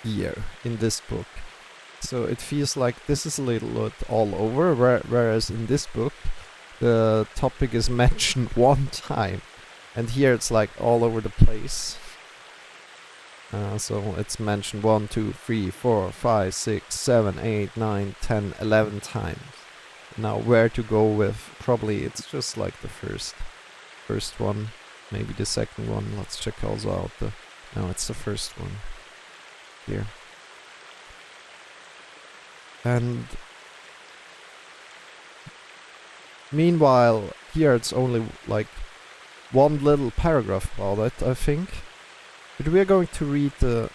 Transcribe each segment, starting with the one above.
here in this book. So it feels like this is a little bit all over, whereas in this book the topic is mentioned one time, and here it's like all over the place. So it's mentioned 1, 2, 3, 4, 5, 6, 7, 8, 9, 10, 11 times. Now where to go with? Probably it's just like the first one, maybe the second one. Let's check also out the. No, it's the first one here. And meanwhile, here it's only like one little paragraph about it, I think. But we are going to read the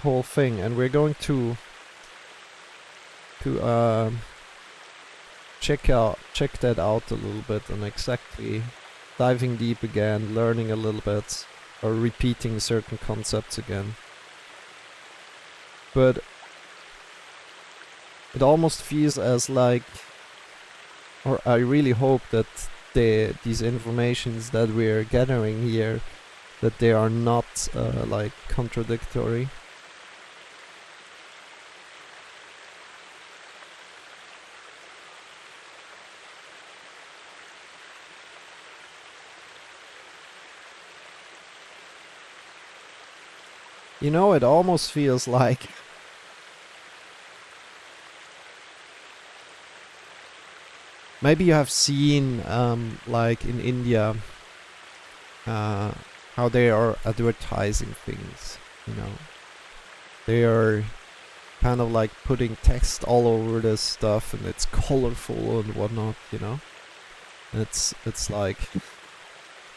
whole thing, and we're going to check that out a little bit, and exactly diving deep again, learning a little bit, or repeating certain concepts again. But it almost feels as like, or I really hope that these informations that we're gathering here, that they are not like contradictory. You know, it almost feels like maybe you have seen like in India how they are advertising things, you know. They are kind of like putting text all over this stuff, and it's colorful and whatnot, you know. And it's like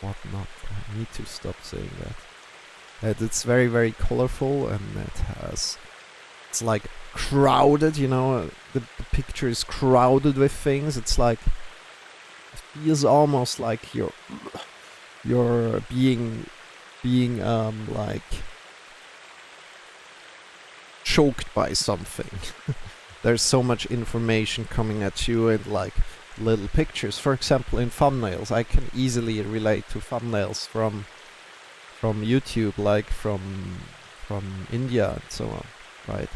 whatnot. I need to stop saying that. It's very, very colorful, and it's like crowded, you know. The picture is crowded with things. It's like, it feels almost like you're being like choked by something. There's so much information coming at you in like little pictures. For example, in thumbnails, I can easily relate to thumbnails from YouTube, like from India and so on, right?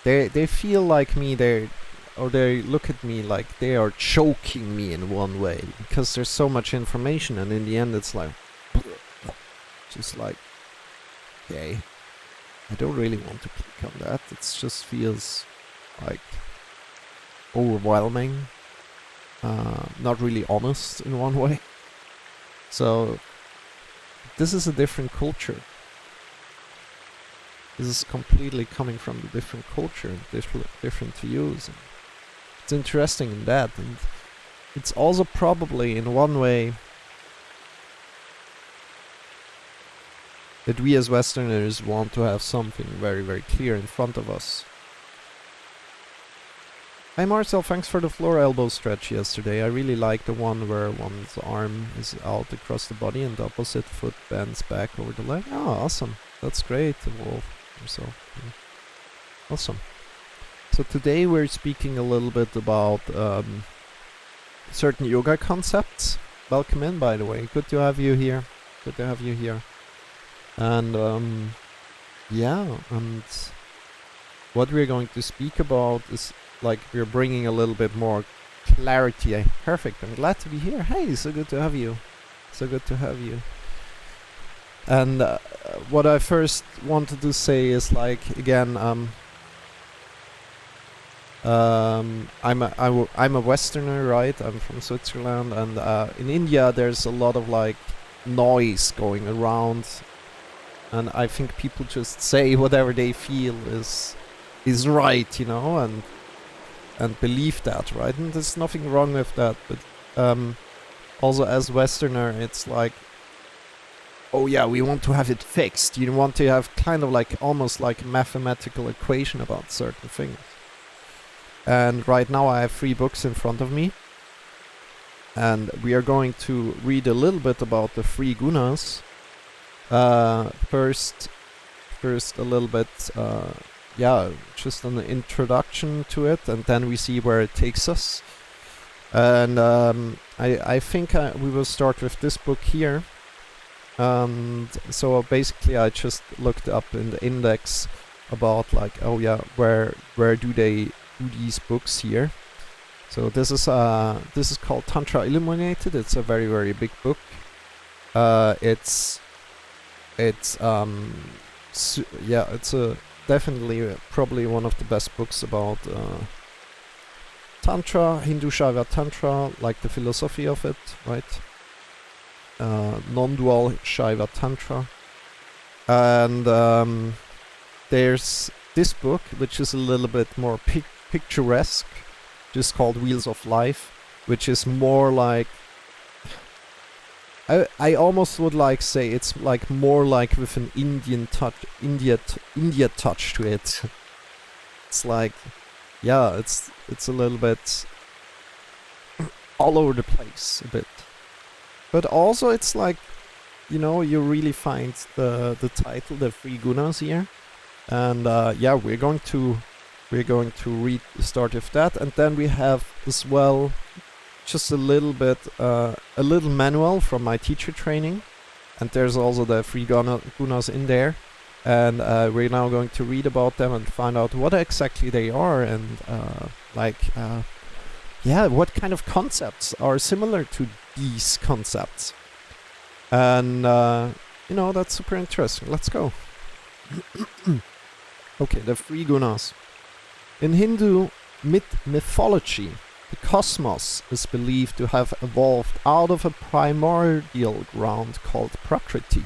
They feel like me, they look at me like they are choking me in one way, because there's so much information, and in the end it's like just like, okay, I don't really want to click on that. It just feels like overwhelming, not really honest in one way. So this is a different culture. This is completely coming from the different culture, different views. And it's interesting in that, and it's also probably in one way that we as Westerners want to have something very, very clear in front of us. Hi Marcel, thanks for the floor elbow stretch yesterday. I really like the one where one's arm is out across the body and the opposite foot bends back over the leg. Oh, awesome. That's great, Wolf. So, yeah. Awesome. So today we're speaking a little bit about certain yoga concepts. Welcome in, by the way. Good to have you here. Good to have you here. And yeah, and what we're going to speak about is like we're bringing a little bit more clarity. Perfect. I'm glad to be here. Hey, so good to have you. So good to have you. And what I first wanted to say is like, again, I'm a Westerner, right? I'm from Switzerland, and in India there's a lot of like noise going around, and I think people just say whatever they feel is right, you know, and believe that, right? And there's nothing wrong with that, but also as Westerner, it's like, oh yeah, we want to have it fixed. You want to have kind of like almost like a mathematical equation about certain things. And right now I have 3 books in front of me, and we are going to read a little bit about the 3 Gunas. First a little bit, yeah, just an introduction to it, and then we see where it takes us. And I think we will start with this book here. And so basically I just looked up in the index about like, oh yeah, where do they do these books here. So this is called Tantra Illuminated. It's a very, very big book. It's definitely probably one of the best books about Tantra, Hindu Shaiva Tantra, like the philosophy of it, right? Non-dual Shaiva Tantra. And there's this book, which is a little bit more picturesque, just called Wheels of Life, which is more like, I almost would like say it's like more like with an Indian touch, India touch to it. It's like, yeah, it's a little bit all over the place a bit. But also it's like, you know, you really find the title, the 3 Gunas here. And yeah, we're going to start with that, and then we have as well just a little manual from my teacher training, and there's also the 3 Gunas in there, and we're now going to read about them and find out what exactly they are, and yeah, what kind of concepts are similar to these concepts. And you know, that's super interesting. Let's go. Okay, the 3 Gunas. In Hindu mythology, the cosmos is believed to have evolved out of a primordial ground called Prakriti.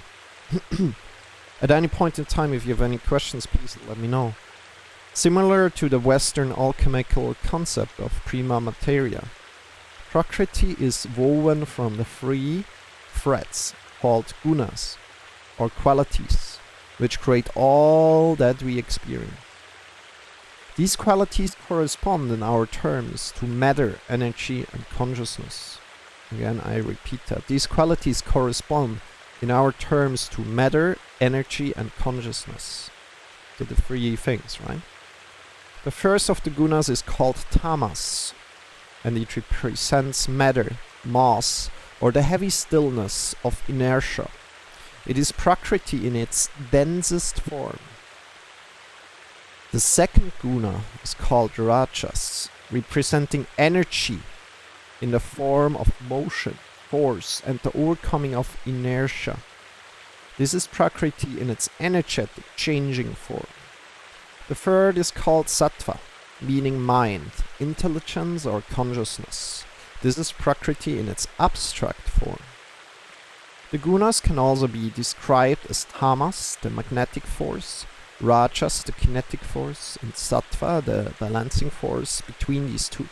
At any point in time, if you have any questions, please let me know. Similar to the Western alchemical concept of prima materia, Prakriti is woven from the 3 threads called Gunas, or qualities, which create all that we experience. These qualities correspond in our terms to matter, energy, and consciousness. Again, I repeat that. These qualities correspond in our terms to matter, energy, and consciousness. So the 3 things, right? The first of the Gunas is called tamas, and it represents matter, mass, or the heavy stillness of inertia. It is Prakriti in its densest form. The second Guna is called Rajas, representing energy in the form of motion, force, and the overcoming of inertia. This is Prakriti in its energetic, changing form. The third is called Sattva, meaning mind, intelligence, or consciousness. This is Prakriti in its abstract form. The Gunas can also be described as Tamas, the magnetic force, Rajas, the kinetic force, and Sattva, the balancing force between these two.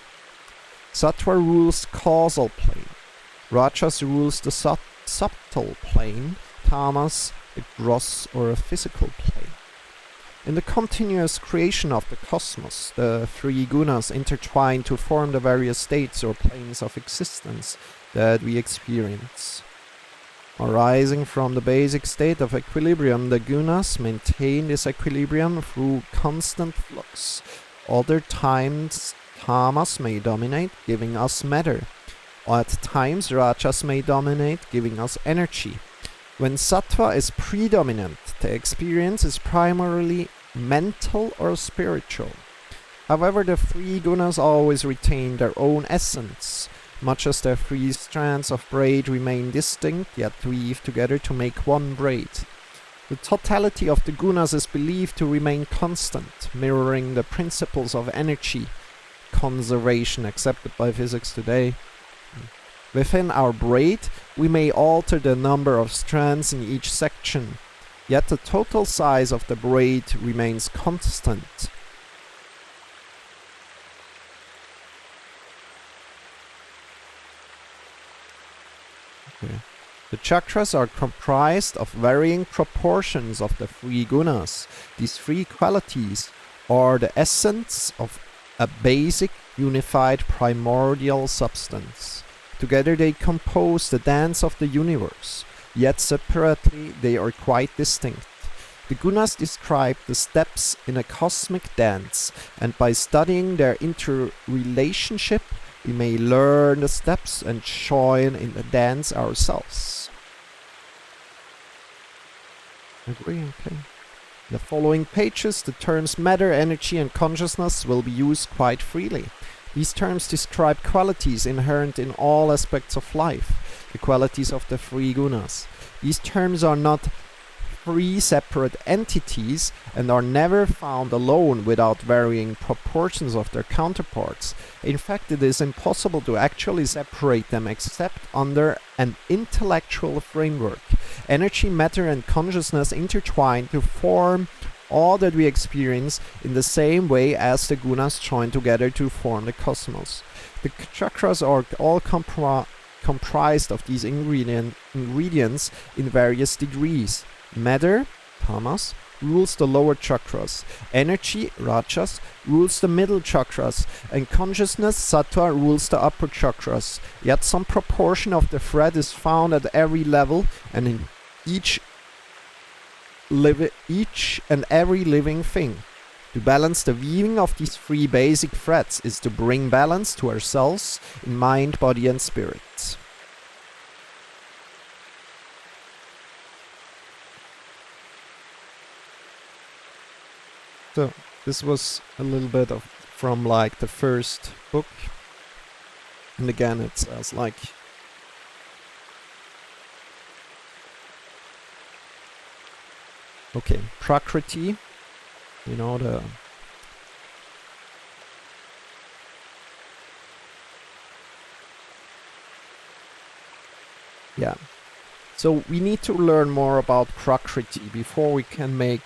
Sattva rules the causal plane, Rajas rules the subtle plane, Tamas the gross or physical plane. In the continuous creation of the cosmos, the 3 Gunas intertwine to form the various states or planes of existence that we experience. Arising from the basic state of equilibrium, the Gunas maintain this equilibrium through constant flux. Other times, Tamas may dominate, giving us matter. At times, Rajas may dominate, giving us energy. When Sattva is predominant, the experience is primarily mental or spiritual. However, the 3 Gunas always retain their own essence. Much as the 3 strands of braid remain distinct, yet weave together to make one braid. The totality of the Gunas is believed to remain constant, mirroring the principles of energy conservation accepted by physics today. Within our braid, we may alter the number of strands in each section, yet the total size of the braid remains constant. The chakras are comprised of varying proportions of the 3 Gunas. These 3 qualities are the essence of a basic, unified, primordial substance. Together they compose the dance of the universe, yet separately they are quite distinct. The Gunas describe the steps in a cosmic dance, and by studying their interrelationship, we may learn the steps and join in the dance ourselves. Agree, okay. In the following pages, the terms matter, energy, and consciousness will be used quite freely. These terms describe qualities inherent in all aspects of life, the qualities of the three gunas. These terms are not three separate entities and are never found alone without varying proportions of their counterparts. In fact, it is impossible to actually separate them except under an intellectual framework. Energy, matter, and consciousness intertwine to form all that we experience in the same way as the gunas join together to form the cosmos. The chakras are all comprised of these ingredients in various degrees. Matter, tamas, rules the lower chakras. Energy, rajas, rules the middle chakras. And consciousness, sattva, rules the upper chakras. Yet some proportion of the thread is found at every level and in each and every living thing. To balance the weaving of these three basic threads is to bring balance to ourselves in mind, body, and spirit. So this was a little bit of from like the first book, and again it says like okay, Prakriti, you know, the yeah. So we need to learn more about Prakriti before we can make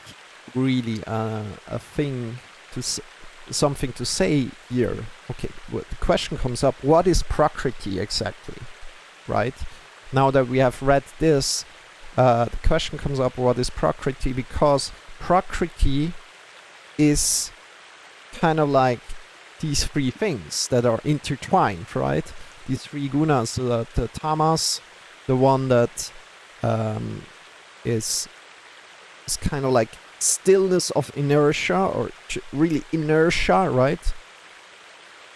really a thing to something to say here. Okay, well, the question comes up: what is Prakriti exactly? Right? Now that we have read this, the question comes up: what is Prakriti? Because Prakriti is kind of like these three things that are intertwined, right? These three gunas, the tamas, the one that is kind of like stillness of inertia, or really inertia, right?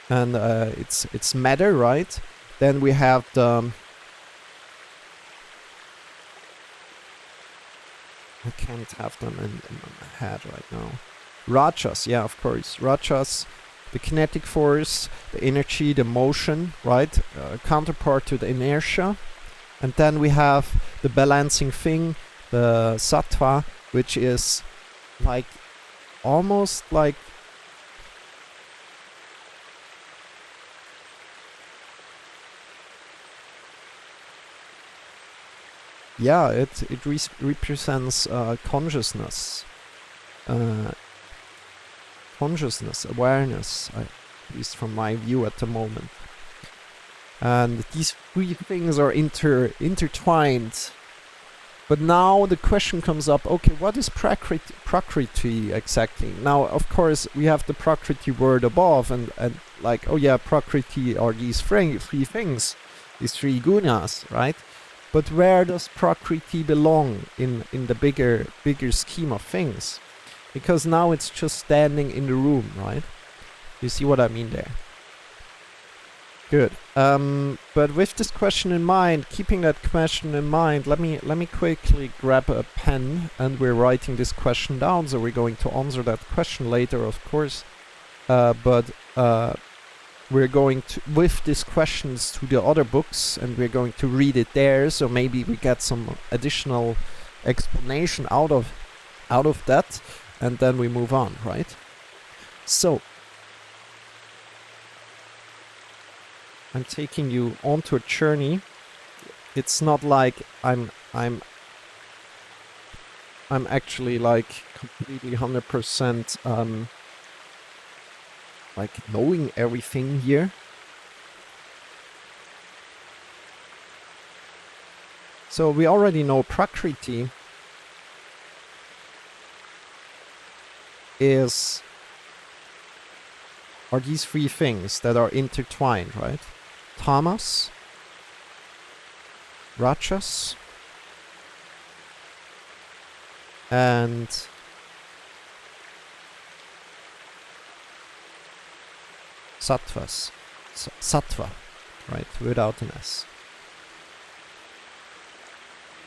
And it's matter, right? Then we have the I can't have them in my head right now. Rajas, yeah, of course. Rajas, the kinetic force, the energy, the motion, right? Counterpart to the inertia. And then we have the balancing thing, the sattva, which is like almost like yeah, it represents consciousness, awareness, at least from my view at the moment. And these three things are intertwined. But now the question comes up, okay, what is Prakriti exactly? Now, of course, we have the Prakriti word above, and like, oh yeah, Prakriti are these three things, these three gunas, right? But where does Prakriti belong in the bigger scheme of things? Because now it's just standing in the room, right? You see what I mean there? Good. But with this question in mind, keeping that question in mind, let me quickly grab a pen, and we're writing this question down, so we're going to answer that question later, of course. But we're going to, with these questions, to the other books, and we're going to read it there, so maybe we get some additional explanation out of that, and then we move on, right? So I'm taking you onto a journey. It's not like I'm actually like completely 100% like knowing everything here. So we already know Prakriti are these three things that are intertwined, right? Tamas, Rajas, and sattvas. Sattva, right? Without an S.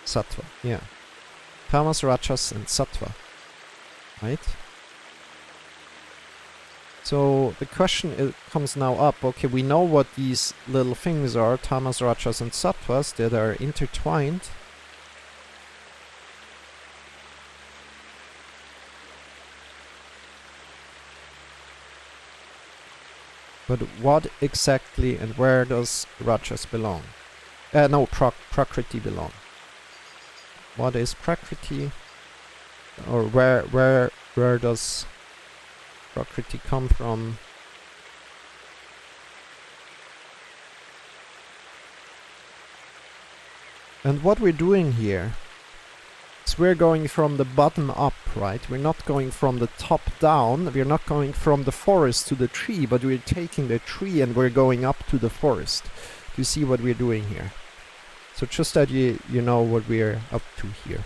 Sattva, yeah. Tamas, Rajas, and Sattva, right? So the question comes now up. Okay, we know what these little things are, Tamas, Rajas, and Sattvas, that are intertwined. But what exactly and where does Rajas belong? No, Prakriti belong. What is Prakriti? Or where does Prakriti come from? And what we're doing here is we're going from the bottom up, right? We're not going from the top down. We're not going from the forest to the tree, but we're taking the tree and we're going up to the forest. Do you see what we're doing here? So just that you know what we're up to here.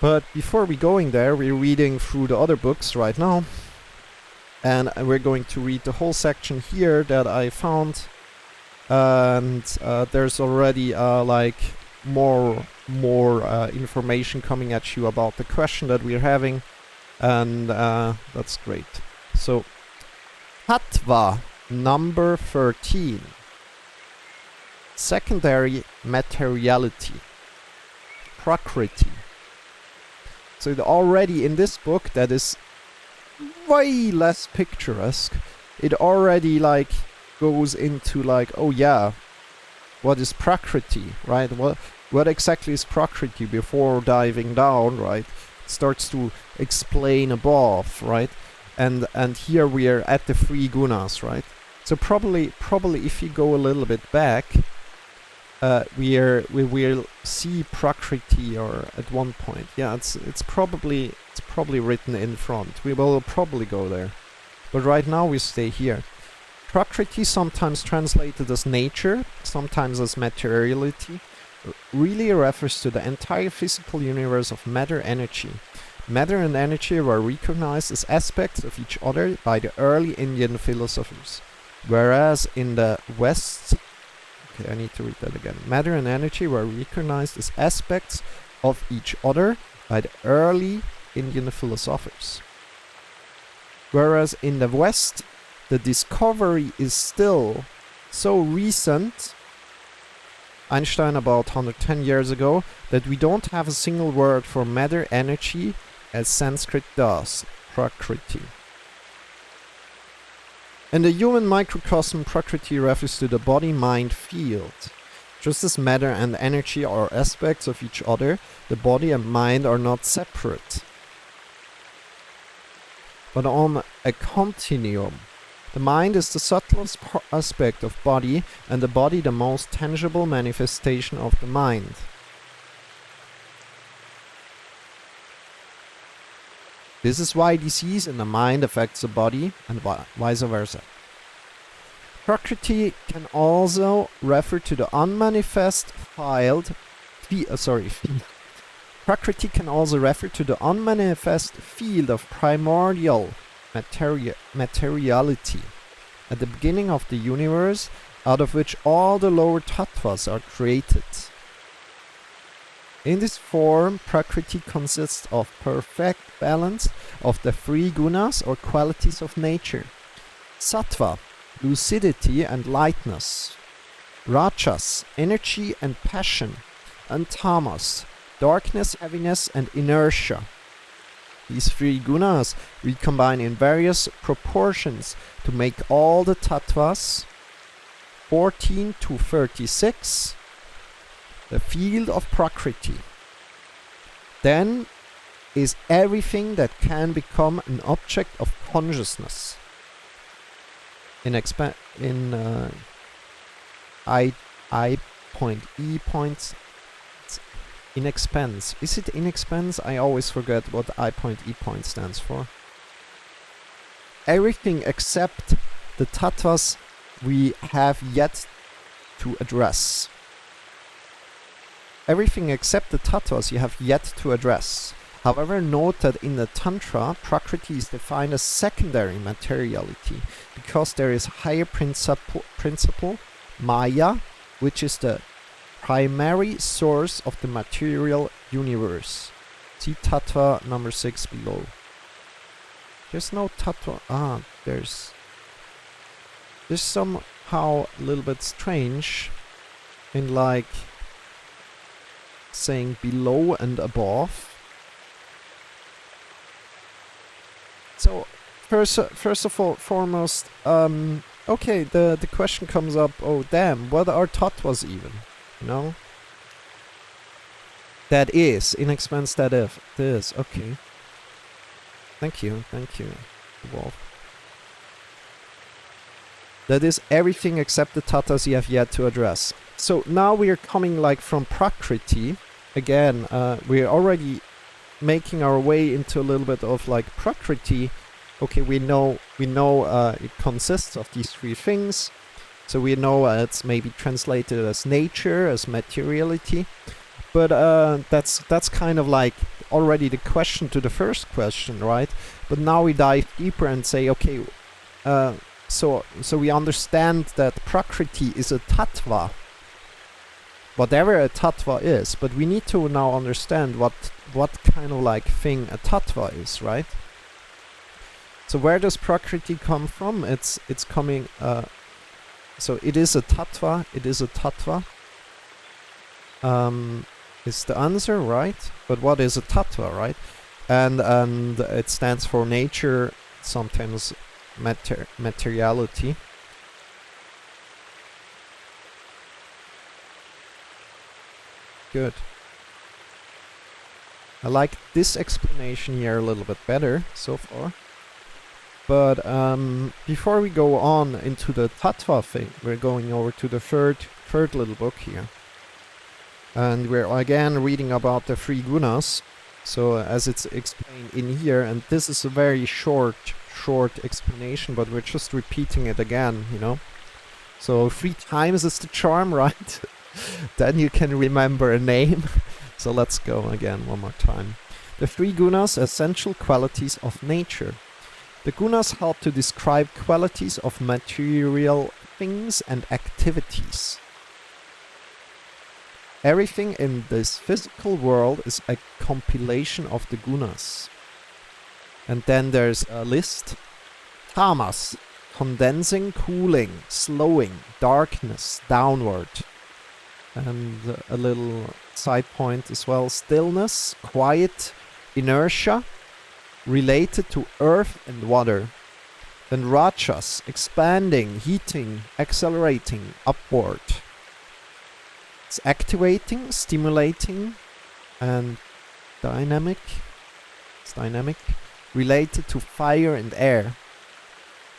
But before we going there, we're reading through the other books right now. And we're going to read the whole section here that I found. And there's already like more information coming at you about the question that we're having. And that's great. So, Tattva number 13. Secondary materiality. Prakriti. So already in this book that is way less picturesque, it already like goes into like, oh yeah, what is Prakriti, right? What exactly is Prakriti before diving down, right? It starts to explain above, right? And here we are at the 3 gunas, right? So probably if you go a little bit back, we will see Prakriti or at one point. Yeah, it's probably written in front. We will probably go there, but right now we stay here. Prakriti, sometimes translated as nature, sometimes as materiality, really refers to the entire physical universe of matter energy. Matter and energy were recognized as aspects of each other by the early Indian philosophers, whereas in the West, I need to read that again. Matter and energy were recognized as aspects of each other by the early Indian philosophers. Whereas in the West, the discovery is still so recent, Einstein about 110 years ago, that we don't have a single word for matter energy as Sanskrit does, Prakriti. In the human microcosm, Prakriti refers to the body-mind field. Just as matter and energy are aspects of each other, the body and mind are not separate, but on a continuum. The mind is the subtlest aspect of body, and the body the most tangible manifestation of the mind. This is why disease in the mind affects the body, and vice versa. Prakriti can also refer to the unmanifest field. Prakriti can also refer to the unmanifest field of primordial materiality at the beginning of the universe, out of which all the lower tattvas are created. In this form, Prakriti consists of perfect balance of the 3 gunas or qualities of nature. Sattva, lucidity and lightness. Rajas, energy and passion. And Tamas, darkness, heaviness and inertia. These 3 gunas we combine in various proportions to make all the tattvas, 14 to 36, the field of Prakriti. Then is everything that can become an object of consciousness. I point E points. In expense. Is it in expense? I always forget what I point E point stands for. Everything except the tattvas we have yet to address. Everything except the tattvas you have yet to address. However, note that in the Tantra, Prakriti is defined as secondary materiality because there is higher principle, Maya, which is the primary source of the material universe. See Tattva number 6 below. There's no Tattva. There's somehow a little bit strange in like saying below and above. So first of all, foremost, okay, the question comes up. Oh damn, what are tattvas even? You know. That is inexpensive. That is okay. Thank you, Wolf. That is everything except the tattvas you have yet to address. So now we are coming like from Prakriti. Again, we're already making our way into a little bit of like Prakriti. Okay, we know it consists of these three things. So we know it's maybe translated as nature, as materiality. But that's kind of like already the question to the first question, right? But now we dive deeper and say, okay, so we understand that Prakriti is a tattva, whatever a tattva is. But we need to now understand what kind of like thing a tattva is, right? So where does Prakriti come from? It's coming. So it is a tattva. It is a tattva. Is the answer, right? But what is a tattva, right? And it stands for nature, sometimes materiality. Good. I like this explanation here a little bit better so far. But before we go on into the tattva thing, we're going over to the third little book here. And we're again reading about the three gunas. So as it's explained in here, and this is a very short explanation, but we're just repeating it again, you know. So 3 times is the charm, right? Then you can remember a name. So let's go again one more time. The 3 gunas, essential qualities of nature. The gunas help to describe qualities of material things and activities. Everything in this physical world is a compilation of the gunas. And then there's a list. Tamas, condensing, cooling, slowing, darkness, downward. And a little side point as well. Stillness, quiet, inertia, related to earth and water. Then rajas, expanding, heating, accelerating, upward. It's activating, stimulating, and dynamic. It's dynamic, related to fire and air.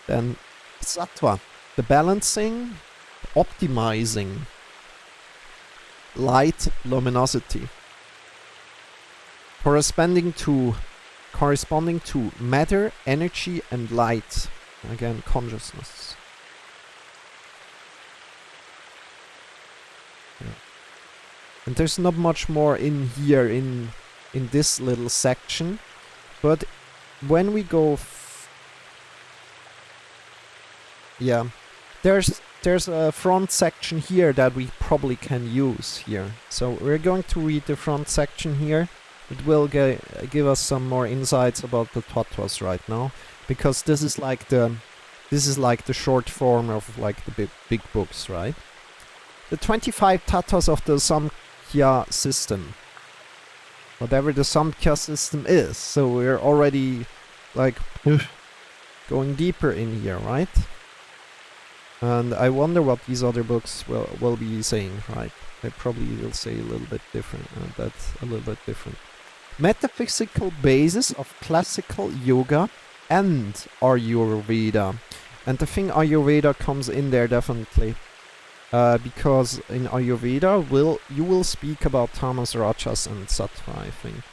Then sattva, the balancing, optimizing, light, luminosity. Corresponding to matter, energy, and light. Again, consciousness. And there's not much more in here in this little section, but when we go, there's a front section here that we probably can use here. So we're going to read the front section here. It will give us some more insights about the tattvas right now, because this is like the short form of like the big books, right? The 25 tattvas of the Samkhya system. Whatever the Samkhya system is. So we're already like going deeper in here, right? And I wonder what these other books will be saying, right? They probably will say a little bit different. That's a little bit different. Metaphysical basis of classical yoga and Ayurveda. And the thing Ayurveda comes in there definitely. Because in Ayurveda you will speak about tamas, rajas, and sattva, I think.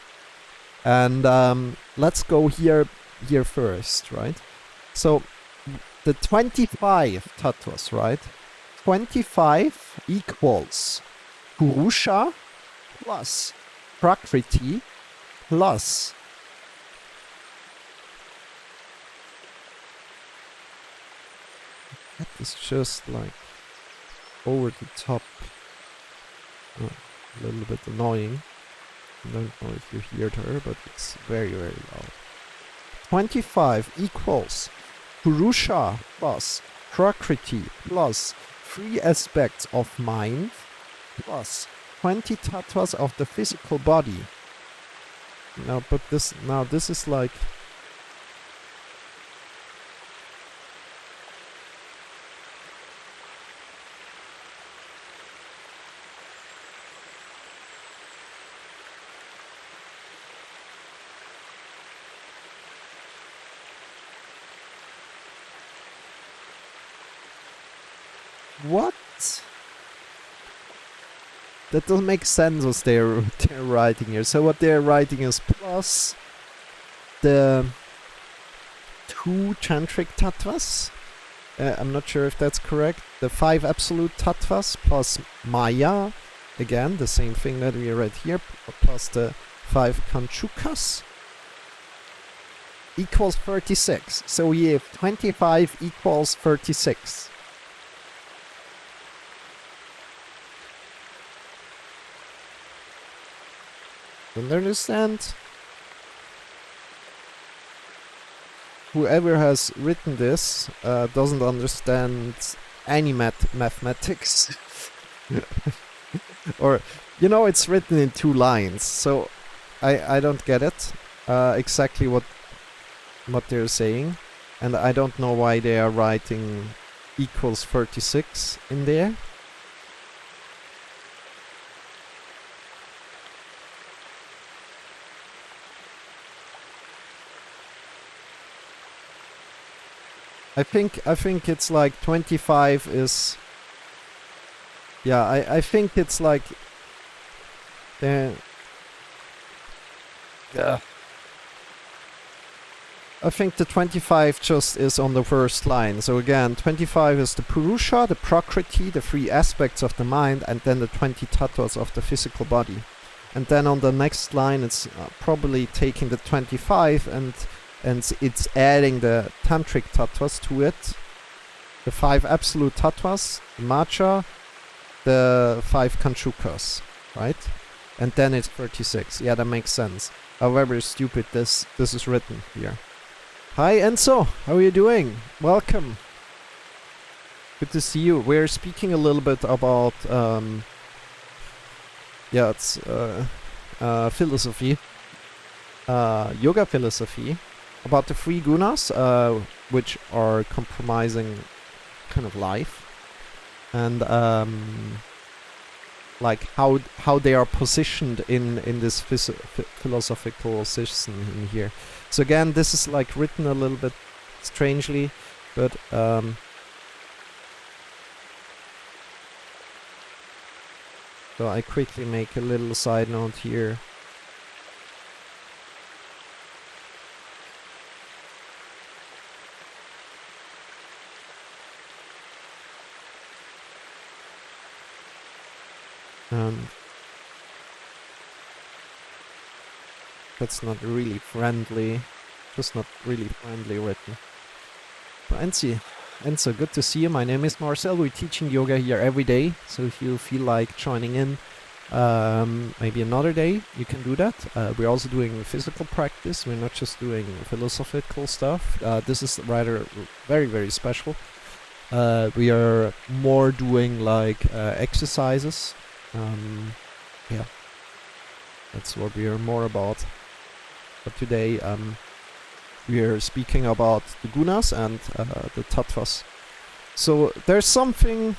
And let's go here first, right? So the 25 tattvas, right? 25 equals Purusha plus Prakriti plus that is just like over the top. Oh, a little bit annoying. I don't know if you heard her, but it's very, very loud. 25 equals Purusha plus Prakriti plus 3 aspects of mind plus 20 tattvas of the physical body. Now, but this is like what? That doesn't make sense what they're writing here. So what they're writing is plus the 2 tantric tattvas. I'm not sure if that's correct. The 5 absolute tattvas plus Maya. Again, the same thing that we read here. Plus the 5 kanchukas. Equals 36. So we have 25 equals 36. Don't understand. Whoever has written this doesn't understand any mathematics. Or, you know, it's written in 2 lines, so I don't get it exactly what they're saying, and I don't know why they are writing equals 36 in there. I think it's like 25 is... Yeah, I think it's like... Yeah. I think the 25 just is on the first line. So again, 25 is the Purusha, the Prakriti, the 3 aspects of the mind, and then the 20 tattvas of the physical body. And then on the next line, it's probably taking the 25 and it's adding the tantric tattvas to it. The 5 absolute tattvas, the matcha, the 5 kanchukas, right? And then it's 36. Yeah, that makes sense. However stupid this is written here. Hi Enzo, how are you doing? Welcome. Good to see you. We're speaking a little bit about it's philosophy, yoga philosophy, about the 3 gunas, which are compromising kind of life, and like how they are positioned in this philosophical system in here. So again, this is like written a little bit strangely, but so I quickly make a little side note here. That's not really friendly. Just not really friendly written. But Enzo, good to see you. My name is Marcel. We're teaching yoga here every day. So if you feel like joining in maybe another day, you can do that. We're also doing physical practice. We're not just doing philosophical stuff. This is rather very, very special. We are more doing like exercises. Yeah, that's what we are more about. But today we are speaking about the gunas and the tattvas. So there's something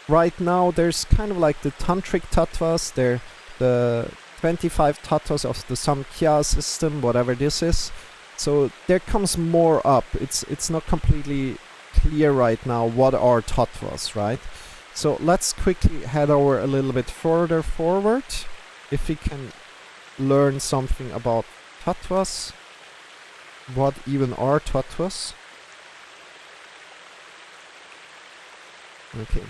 right now, there's kind of like the tantric tattvas, they're the 25 tattvas of the Samkhya system, whatever this is. So there comes more up. It's not completely clear right now what are tattvas, right? So let's quickly head over a little bit further forward, if we can learn something about tattvas. What even are tattvas? Okay.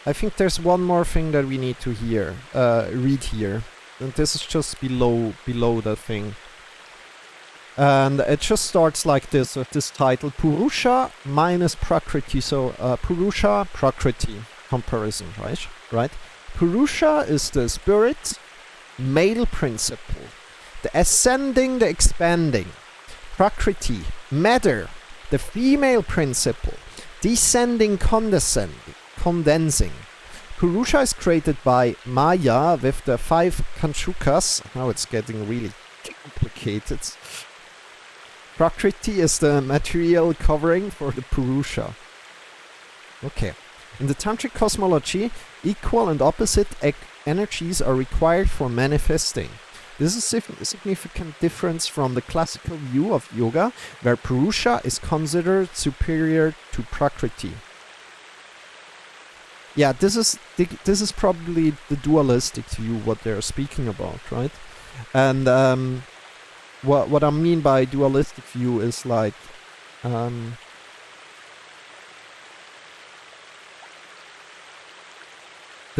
I think there's one more thing that we need to read here. and this is just below the thing. And it just starts like this with this title, Purusha minus Prakriti. So Purusha, Prakriti comparison, right? Purusha is the spirit, male principle, the ascending, the expanding. Prakriti, matter, the female principle, descending, condensing. Purusha is created by Maya with the 5 Kanchukas. Now it's getting really complicated. Prakriti is the material covering for the Purusha. Okay. In the Tantric cosmology, equal and opposite energies are required for manifesting. This is a significant difference from the classical view of yoga, where Purusha is considered superior to Prakriti. Yeah, this is probably the dualistic view what they're speaking about, right? And what I mean by dualistic view is like the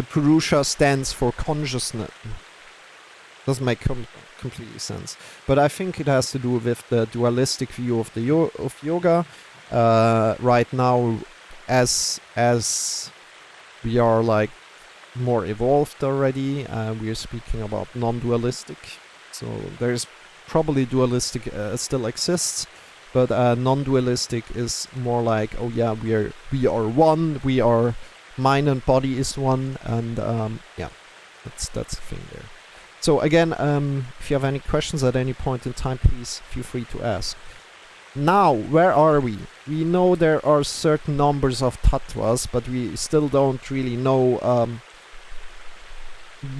Purusha stands for consciousness. Doesn't make completely sense, but I think it has to do with the dualistic view of the yoga. Right now, as we are like more evolved already, we are speaking about non-dualistic. So there's probably dualistic still exists, but non-dualistic is more like, oh yeah, we are one. We are mind and body is one, and yeah, that's the thing there. So again, if you have any questions at any point in time, please feel free to ask. Now, where are we? We know there are certain numbers of tattvas, but we still don't really know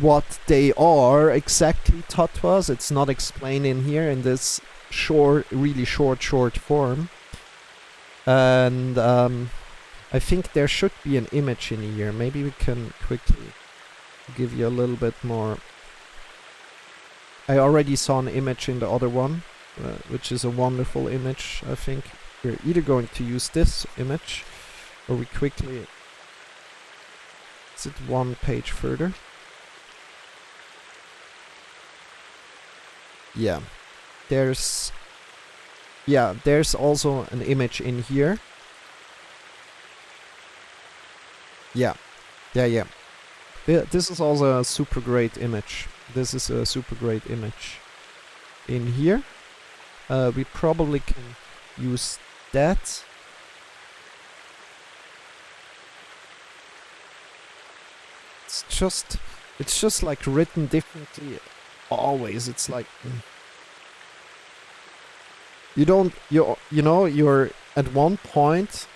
what they are exactly, tattvas. It's not explained in here in this really short form. And I think there should be an image in here. Maybe we can quickly give you a little bit more. I already saw an image in the other one, which is a wonderful image, I think. We're either going to use this image, or we quickly... Is it one page further? Yeah. There's also an image in here. Yeah. This is also a super great image. This is a super great image. In here, we probably can use that. It's just like written differently. Always, it's like you're at one point.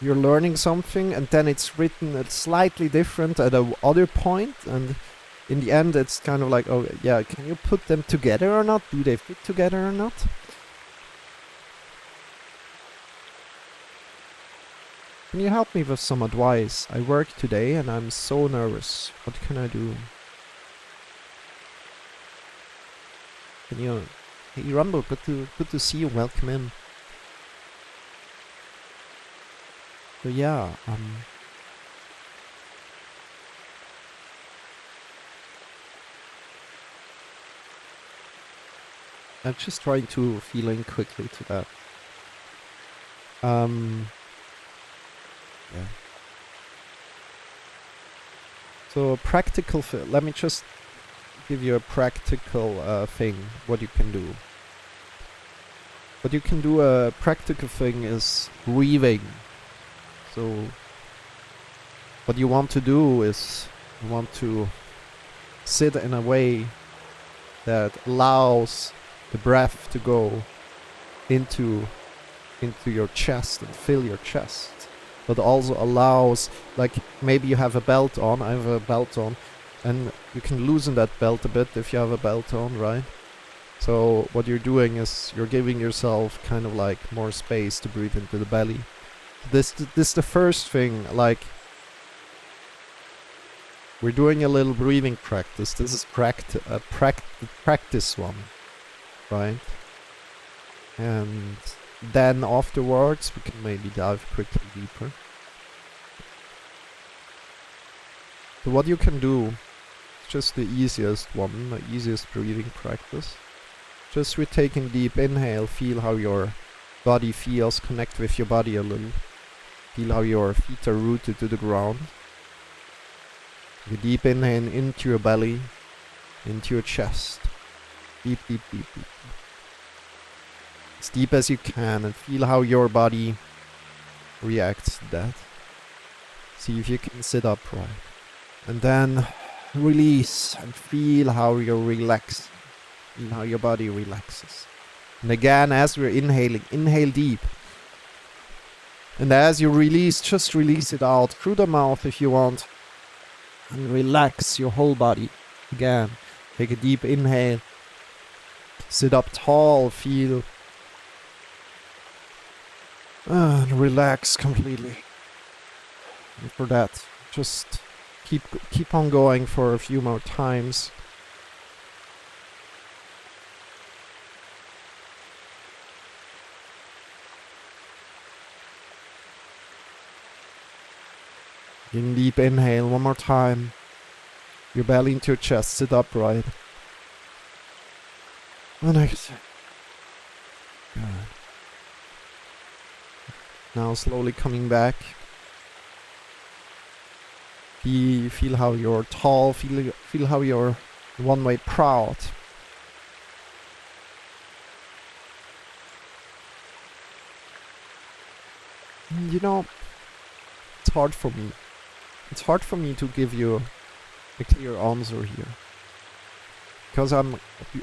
You're learning something, and then it's written slightly different at a other point, and in the end it's kind of like, oh yeah, can you put them together or not? Do they fit together or not? Can you help me with some advice? I work today and I'm so nervous. What can I do? Can you... Hey Rumble, good to see you, welcome in. So yeah, I'm just trying to feel in quickly to that. Yeah. So practical, let me just give you a practical thing, what you can do. What you can do, a practical thing is breathing. So what you want to do is you want to sit in a way that allows the breath to go into your chest and fill your chest, but also allows, like maybe you have a belt on, I have a belt on, and you can loosen that belt a bit if you have a belt on, right? So what you're doing is you're giving yourself kind of like more space to breathe into the belly. This is the first thing, like we're doing a little breathing practice. This is practice one, right? And then afterwards we can maybe dive quickly deeper. So what you can do is just the easiest one, the easiest breathing practice. Just with taking deep inhale, feel how your body feels, connect with your body a little. Feel how your feet are rooted to the ground. You deep inhale into your belly, into your chest. Deep, deep, deep, deep. As deep as you can, and feel how your body reacts to that. See if you can sit upright. And then release and feel how you're relaxed. Feel how your body relaxes. And again, as we're inhaling, inhale deep. And as you release, just release it out through the mouth if you want. And relax your whole body. Again, take a deep inhale. Sit up tall, feel. And relax completely. And for that, just keep on going for a few more times. In deep inhale, one more time. Your belly into your chest, sit upright. And exhale. Good. Now slowly coming back. Feel how you're tall, feel how you're one way proud. And you know, it's hard for me. It's hard for me to give you a clear answer here. Because I'm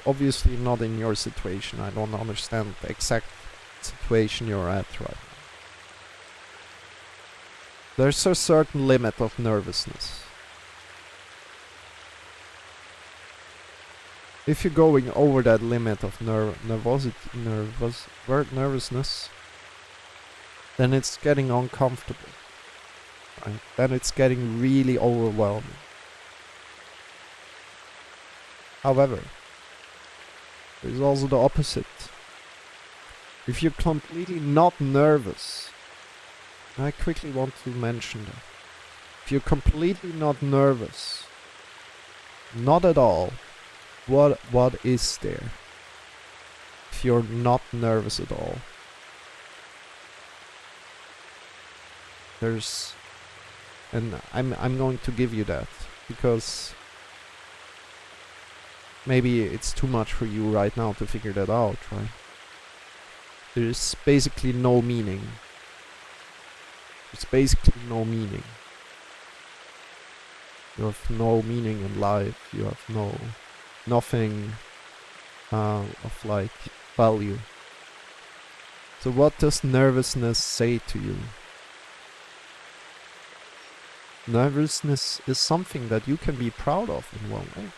obviously not in your situation. I don't understand the exact situation you're at right now. There's a certain limit of nervousness. If you're going over that limit of nervousness, then it's getting uncomfortable. Right? Then it's getting really overwhelming. However, there's also the opposite. If you're completely not nervous, I quickly want to mention that. If you're completely not nervous, not at all, what is there? If you're not nervous at all, there's, and I'm going to give you that because maybe it's too much for you right now to figure that out, right? There's basically no meaning. There's basically no meaning. You have no meaning in life. You have nothing of like value. So what does nervousness say to you? Nervousness is something that you can be proud of in one way.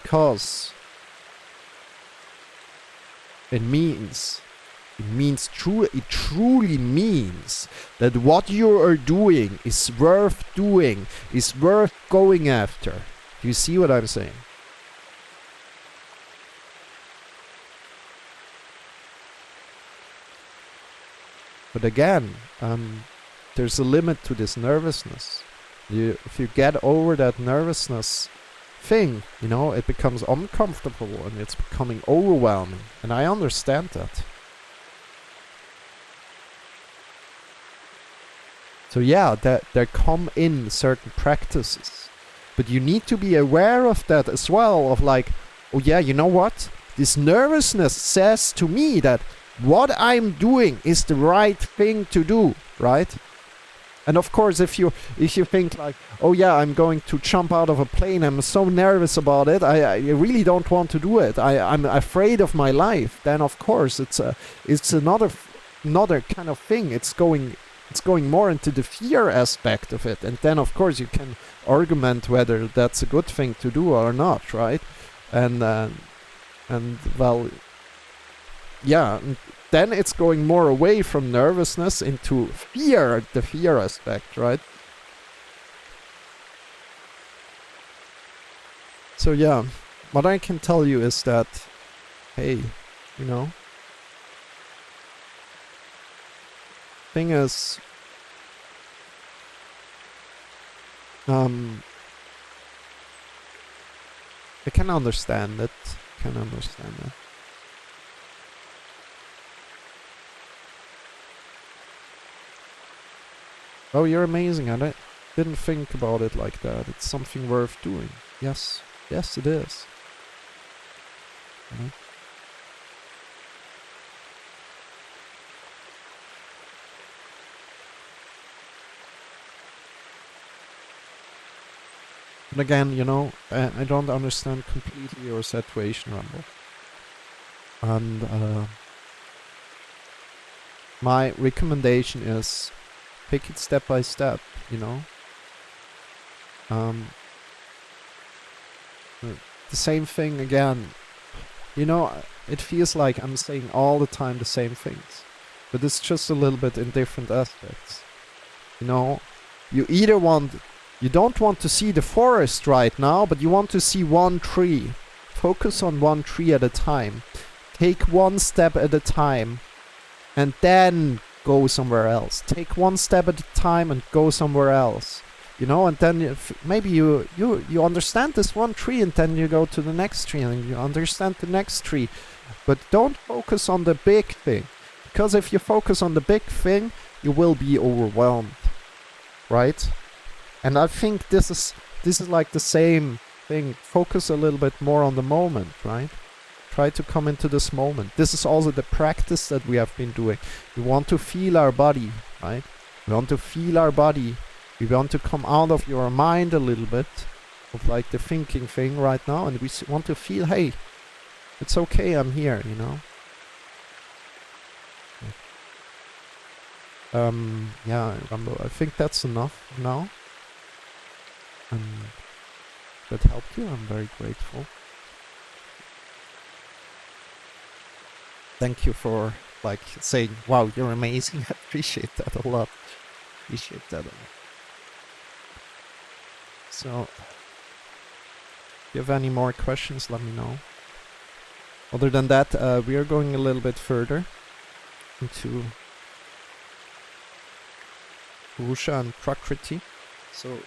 Because it truly means that what you are doing is worth doing, is worth going after. Do you see what I'm saying? But again, there's a limit to this nervousness. If you get over that nervousness thing, you know, it becomes uncomfortable and it's becoming overwhelming. And I understand that. So yeah, there come in certain practices. But you need to be aware of that as well, of like, oh yeah, you know what? This nervousness says to me that what I'm doing is the right thing to do, right? And of course, if you think like, oh yeah, I'm going to jump out of a plane, I'm so nervous about it, I really don't want to do it, I'm afraid of my life, then of course it's another kind of thing. It's going more into the fear aspect of it, and then of course you can argument whether that's a good thing to do or not, right? And well, yeah. Then it's going more away from nervousness into fear, the fear aspect, right? So yeah, what I can tell you is that, hey, you know, thing is, I can understand it. Can understand it. Oh, you're amazing. I didn't think about it like that. It's something worth doing. Yes. Yes, it is. But again, you know, I don't understand completely your situation, Rumble. And my recommendation is take it step by step, you know. The same thing again. You know, it feels like I'm saying all the time the same things. But it's just a little bit in different aspects. You know, you don't want to see the forest right now, but you want to see one tree. Focus on one tree at a time. Take one step at a time. And then go somewhere else. Take one step at a time and go somewhere else. You know, and then maybe you understand this one tree, and then you go to the next tree and you understand the next tree. But don't focus on the big thing. Because if you focus on the big thing, you will be overwhelmed. Right? And I think this is like the same thing. Focus a little bit more on the moment, right? Try to come into this moment. This is also the practice that we have been doing. We want to feel our body, right? We want to feel our body. We want to come out of your mind a little bit of like the thinking thing right now, and we want to feel, hey, it's okay, I'm here, you know? Yeah, Rumble, I think that's enough now. And that helped you, I'm very grateful. Thank you for like saying, wow, you're amazing. I appreciate that a lot. Appreciate that a lot. So, if you have any more questions, let me know. Other than that, we are going a little bit further into Purusha and Prakriti. So,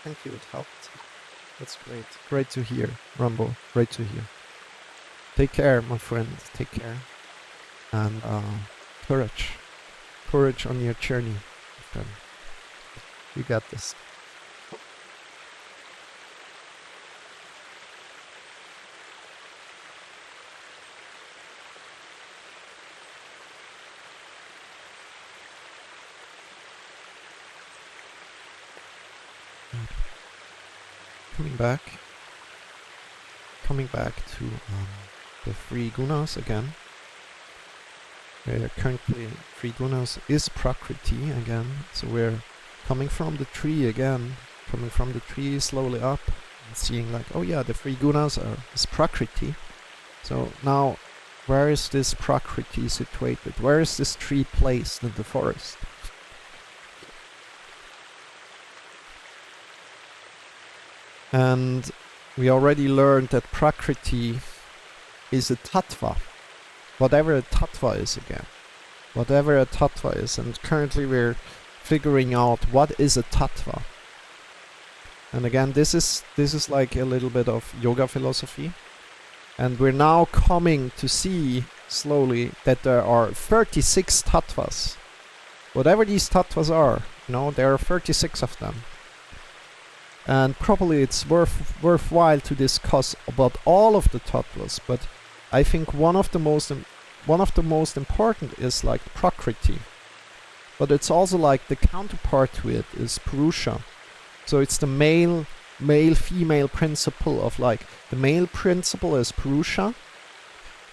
thank you, it helped. That's great. Great to hear, Rumble. Great to hear. Take care, my friend. Take care. And courage. Courage on your journey, my friend. You got this. Coming back to the 3 Gunas again. Currently 3 Gunas is Prakriti again, so we're coming from the tree again, coming from the tree slowly up, and seeing like, oh yeah, the 3 Gunas is Prakriti. So now, where is this Prakriti situated? Where is this tree placed in the forest? And we already learned that Prakriti is a tattva. Whatever a tattva is again. Whatever a tattva is. And currently we're figuring out what is a tattva. And again, this is like a little bit of yoga philosophy. And we're now coming to see slowly that there are 36 tattvas. Whatever these tattvas are, you know, there are 36 of them. And probably it's worthwhile to discuss about all of the tattvas, but I think one of the most important is like Prakriti. But it's also like the counterpart to it is Purusha. So it's the male-female principle of like, the male principle is Purusha,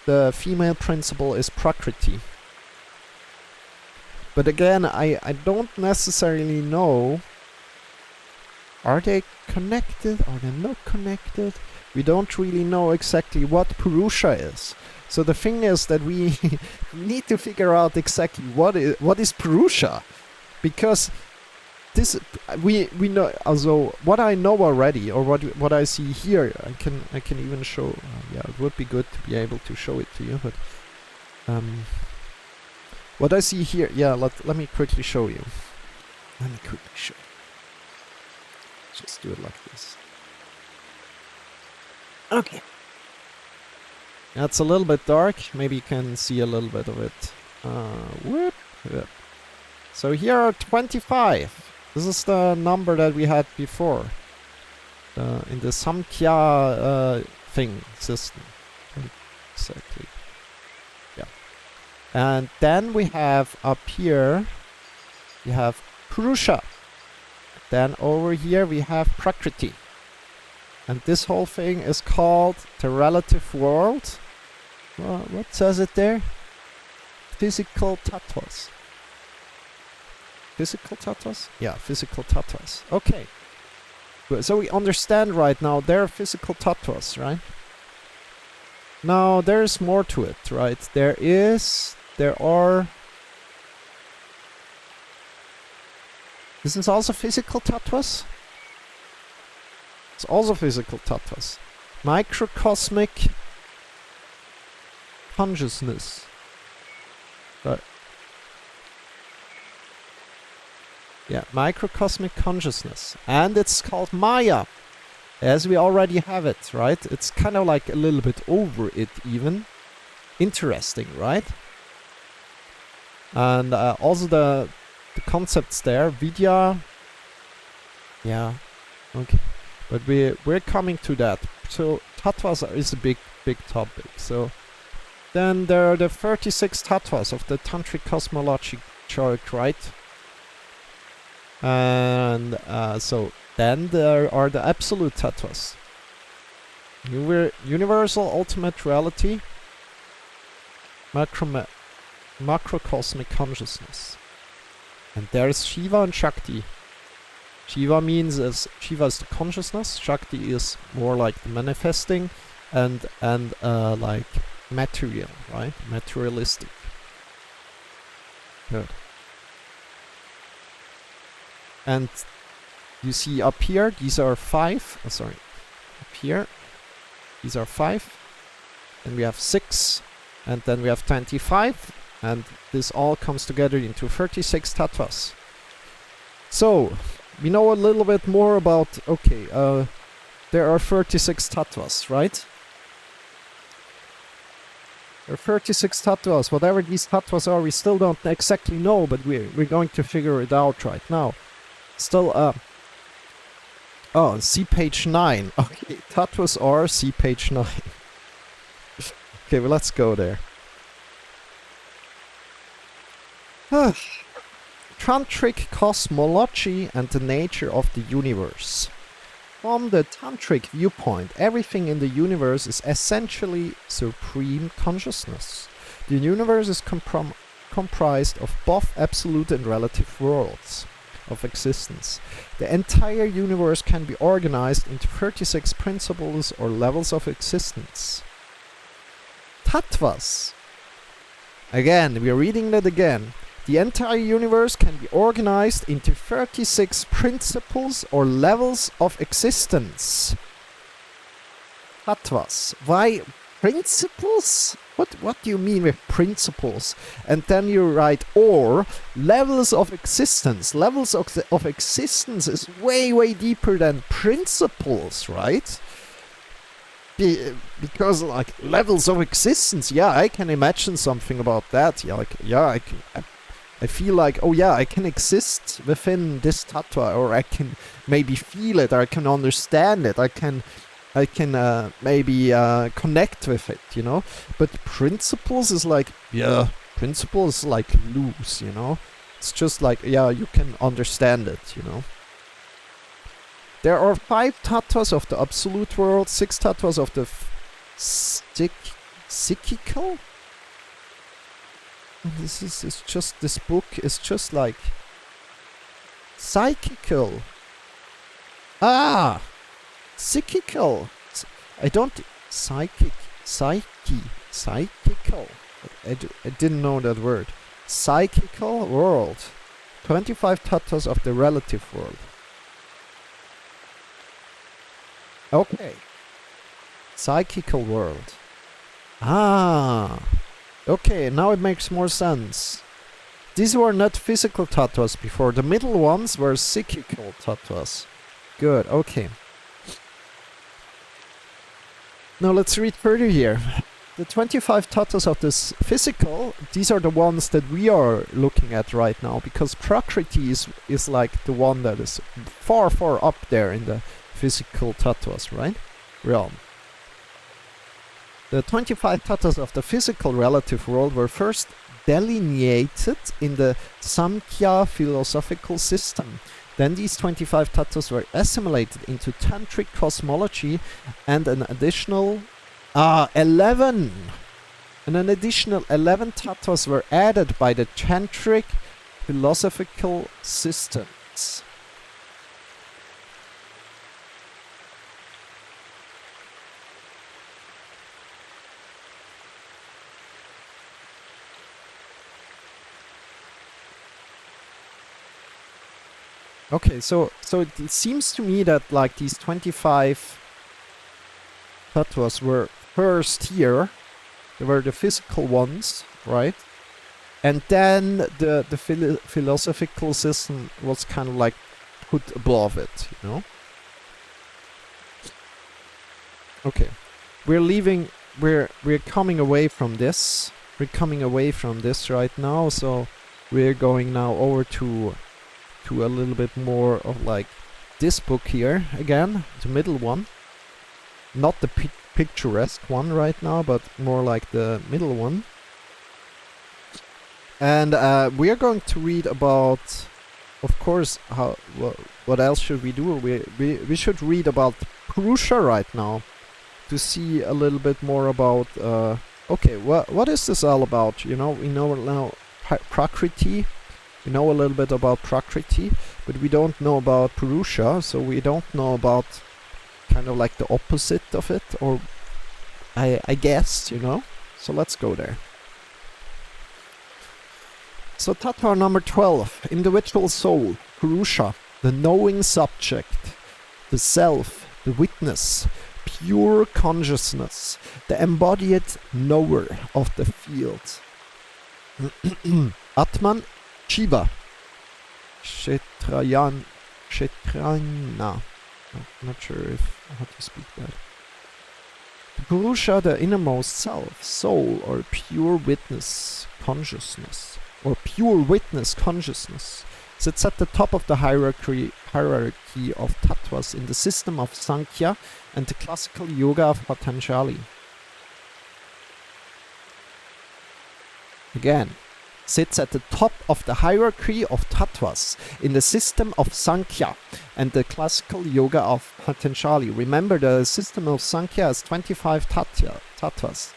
the female principle is Prakriti. But again, I don't necessarily know, are they connected, are they not connected? We don't really know exactly what Purusha is. So the thing is that we need to figure out exactly what is Purusha, because this we know. Also, what I know already, or what I see here, I can even show. Yeah, it would be good to be able to show it to you, but What I see here, yeah, let me quickly show you. Let me quickly show you. Just do it like this. Okay. That's a little bit dark. Maybe you can see a little bit of it. Whoop. Yep. So here are 25. This is the number that we had before. In the Samkhya thing system. Exactly. Yeah. And then we have up here, we have Purusha. Then over here we have Prakriti. And this whole thing is called the relative world. What says it there? Physical tattvas. Physical tattvas? Yeah, physical tattvas. Okay. So we understand right now they're physical tattvas, right? Now there's more to it, right? There are... This is also physical tattvas? It's also physical tattvas. Microcosmic consciousness. Right. Yeah, microcosmic consciousness. And it's called Maya. As we already have it, right? It's kind of like a little bit over it even. Interesting, right? And also the concepts there. Vidya. Yeah. Okay. But we're coming to that. So tattvas is a big topic. So then there are the 36 tattvas of the tantric cosmology chart, right? And so then there are the absolute tattvas. Universal ultimate reality, macrocosmic consciousness. And there's Shiva and Shakti. Shiva means Shiva is the consciousness, Shakti is more like the manifesting and like material, right? Materialistic. Good. And you see up here, these are 5. Sorry. Up here, these are 5. And we have 6. And then we have 25. And this all comes together into 36 tattvas. So, we know a little bit more about, okay, there are 36 tattvas, right? There are 36 tattvas. Whatever these tattvas are, we still don't exactly know, but we're going to figure it out right now. Still, oh, see page 9. Okay, tattvas are, see page 9. Okay, well, let's go there. Tantric cosmology and the nature of the universe. From the tantric viewpoint, everything in the universe is essentially supreme consciousness. The universe is comprised of both absolute and relative worlds of existence. The entire universe can be organized into 36 principles or levels of existence. Tattvas. Again, we are reading that again. The entire universe can be organized into 36 principles or levels of existence. Tattvas. Why principles? What do you mean with principles? And then you write or levels of existence. Levels of existence is way deeper than principles, right? Because like levels of existence, yeah, I can imagine something about that. Yeah, like yeah, I feel like, oh yeah, I can exist within this tattva, or I can maybe feel it, or I can understand it, I can maybe connect with it, you know. But principles is like, yeah, principles is like loose, you know. It's just like, yeah, you can understand it, you know. There are 5 tattvas of the absolute world, 6 tattvas of the psychical. This book is just like psychical. Ah, psychical. I don't psychical. I didn't know that word. Psychical world. 25 tattvas of the relative world. Okay. Psychical world. Ah. Okay, now it makes more sense. These were not physical tattvas before. The middle ones were psychical tattvas. Good, okay. Now let's read further here. The 25 tattvas of this physical, these are the ones that we are looking at right now, because Prakriti is like the one that is far, far up there in the physical tattvas, right? Realm. The 25 tattvas of the physical relative world were first delineated in the Samkhya philosophical system. Then these 25 tattvas were assimilated into tantric cosmology, and an additional 11! And an additional 11 tattvas were added by the tantric philosophical systems. Okay, so it seems to me that like these 25 tattvas were first here. They were the physical ones, right? And then the philosophical system was kind of like put above it, you know? Okay. We're coming away from this. We're coming away from this right now, so we're going now over to a little bit more of like this book here again, the middle one. Not the picturesque one right now, but more like the middle one. And we are going to read about, of course, what else should we do? We should read about Purusha right now to see a little bit more about. Okay, what is this all about? You know, we know now Prakriti. We know a little bit about Prakriti, but we don't know about Purusha, so we don't know about kind of like the opposite of it, or I guess, you know? So let's go there. So tattva number 12, individual soul, Purusha, the knowing subject, the self, the witness, pure consciousness, the embodied knower of the field. Atman Shiva, Kshetrayana. I'm not sure how to speak that. Purusha, the innermost self, soul, or pure witness consciousness, sits at the top of the hierarchy of tattvas in the system of Sankhya and the classical yoga of Patanjali. Again, sits at the top of the hierarchy of tattvas in the system of Sankhya and the classical yoga of Patanjali. Remember, the system of Sankhya has 25 tattvas.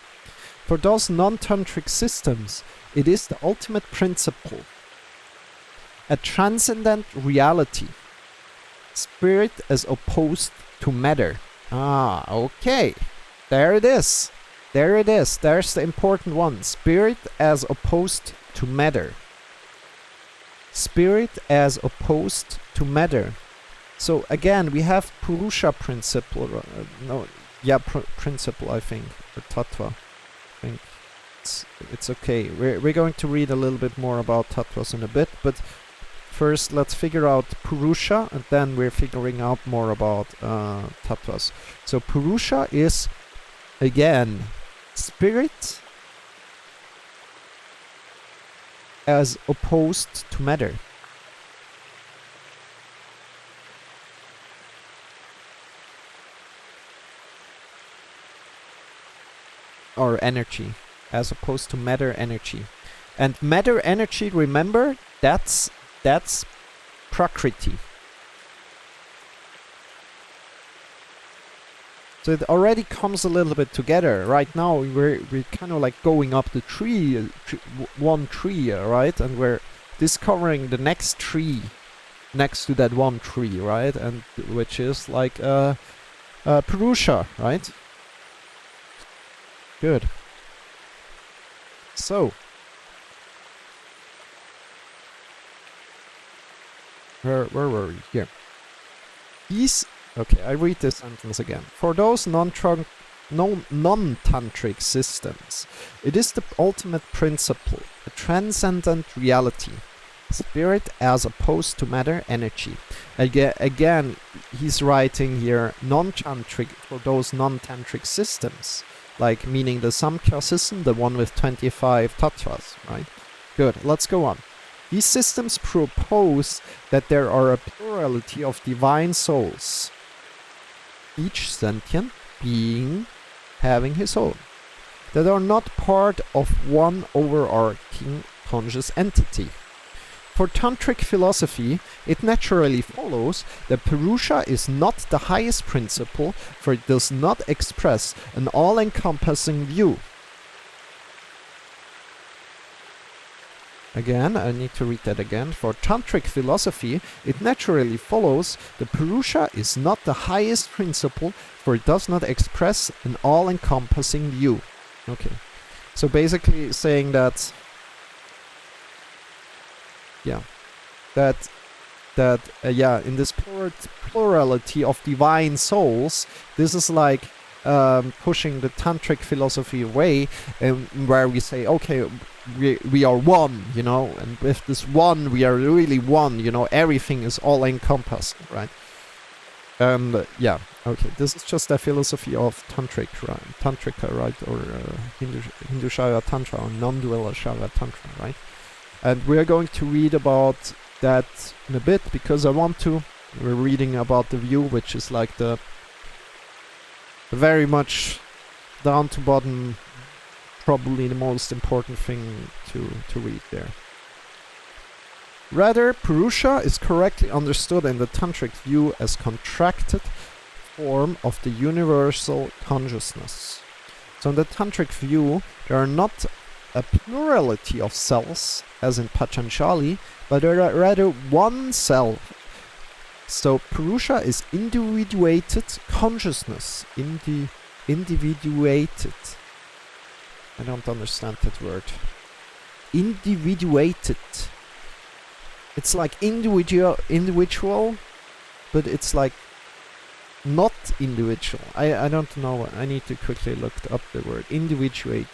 For those non-tantric systems, it is the ultimate principle, a transcendent reality, spirit as opposed to matter. Okay, there it is. There's the important one. Spirit as opposed to matter. Spirit as opposed to matter. So again, we have Purusha principle. Principle, I think, or tattva. I think it's okay. We're going to read a little bit more about tattvas in a bit, but first let's figure out Purusha, and then we're figuring out more about tattvas. So Purusha is, again, spirit as opposed to matter. Or energy, as opposed to matter energy. And matter energy, remember, that's Prakriti. So it already comes a little bit together. Right now we're kind of like going up the tree, one tree, right? And we're discovering the next tree next to that one tree, right? And which is like Purusha, right? Good. So where were we? Here. Okay, I read this sentence again. For those non-tantric systems. It is the ultimate principle, a transcendent reality. Spirit as opposed to matter, energy. Again, he's writing here non-tantric for those non-tantric systems, like meaning the Samkhya system, the one with 25 tattvas, right? Good, let's go on. These systems propose that there are a plurality of divine souls, each sentient being having his own, that are not part of one overarching conscious entity. For tantric philosophy, it naturally follows that Purusha is not the highest principle, for it does not express an all-encompassing view. Again, I need to read that again. For tantric philosophy, it naturally follows that Purusha is not the highest principle, for it does not express an all-encompassing view. Okay, so basically saying that, yeah, in this plurality of divine souls, this is like pushing the tantric philosophy away, where we say, okay, we are one, you know, and with this one, we are really one, you know, everything is all encompassing, right? And yeah, okay, this is just a philosophy of tantrika, right, or Hindu Shaiva Tantra, or non-dual Shaiva Tantra, right? And we're going to read about that in a bit, because we're reading about the view, which is like the very much down to bottom, probably the most important thing to read there. Rather, Purusha is correctly understood in the tantric view as contracted form of the universal consciousness. So in the tantric view, there are not a plurality of cells, as in Patanjali, but rather one cell. So Purusha is individuated consciousness. Individuated. I don't understand that word. Individuated. It's like individual, but it's like not individual. I don't know. I need to quickly look up the word. Individuated.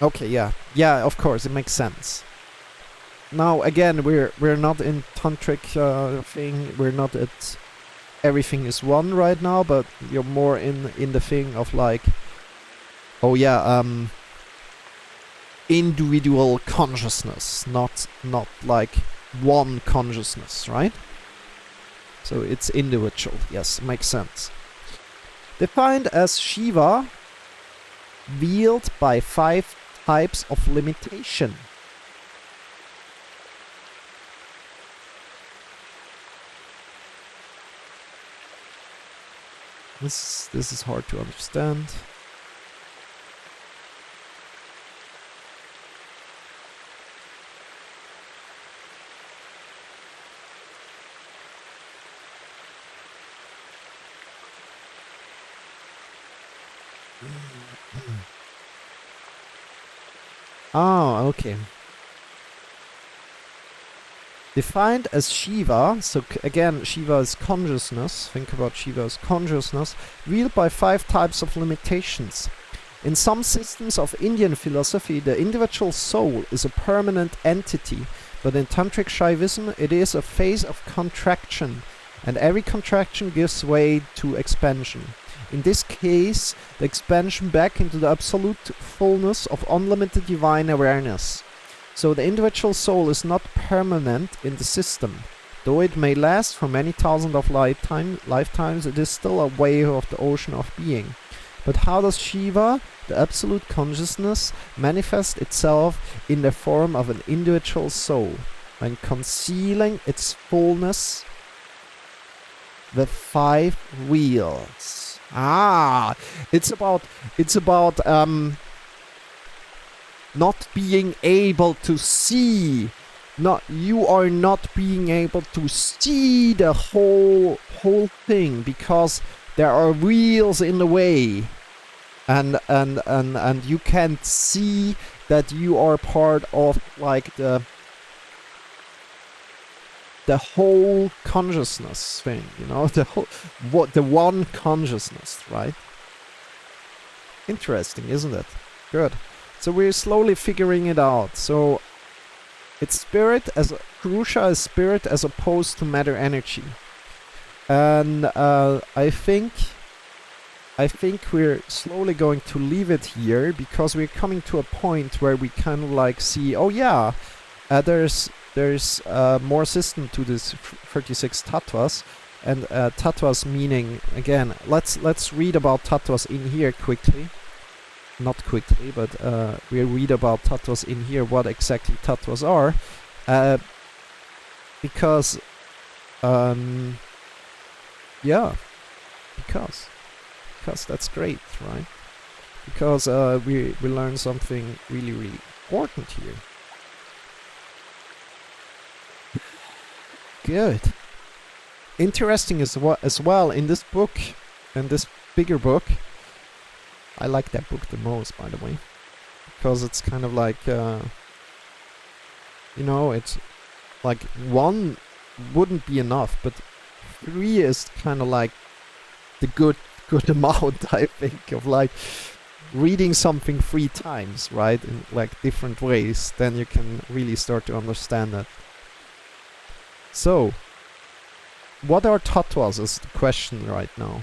Okay, yeah, of course, it makes sense. Now again, we're not in tantric thing. We're not at everything is one right now, but you're more in the thing of like, oh yeah, individual consciousness, not like one consciousness, right? So it's individual. Yes, makes sense. Defined as Shiva, veiled by 5 types of limitation. This is hard to understand. Oh, okay. Defined as Shiva, so again, Shiva is consciousness. Think about Shiva as consciousness, veiled by 5 types of limitations. In some systems of Indian philosophy, the individual soul is a permanent entity, but in Tantric Shaivism, it is a phase of contraction, and every contraction gives way to expansion. In this case, the expansion back into the absolute fullness of unlimited divine awareness. So the individual soul is not permanent in the system. Though it may last for many thousands of lifetimes, it is still a wave of the ocean of being. But how does Shiva, the absolute consciousness, manifest itself in the form of an individual soul, when concealing its fullness with 5 wheels? It's about not being able to see. You are not being able to see the whole thing because there are wheels in the way. and you can't see that you are part of like the whole consciousness thing, you know, the one consciousness, right? Interesting, isn't it? Good. So we're slowly figuring it out. So it's spirit as Groux is spirit as opposed to matter energy. And I think we're slowly going to leave it here, because we're coming to a point where we kind of like see, oh yeah, there's more system to this 36 tattvas, and tattvas meaning, again, let's read about tattvas in here quickly. Not quickly, but we'll read about tattvas in here, what exactly tattvas are, because yeah, because that's great, right? Because we learn something really, really important here. Good. Interesting as well in this book, and this bigger book. I like that book the most, by the way, because it's kind of like, you know, it's like 1 wouldn't be enough, but 3 is kind of like the good amount, I think, of like reading something 3 times, right, in like different ways. Then you can really start to understand that. So, what are tattvas is the question right now.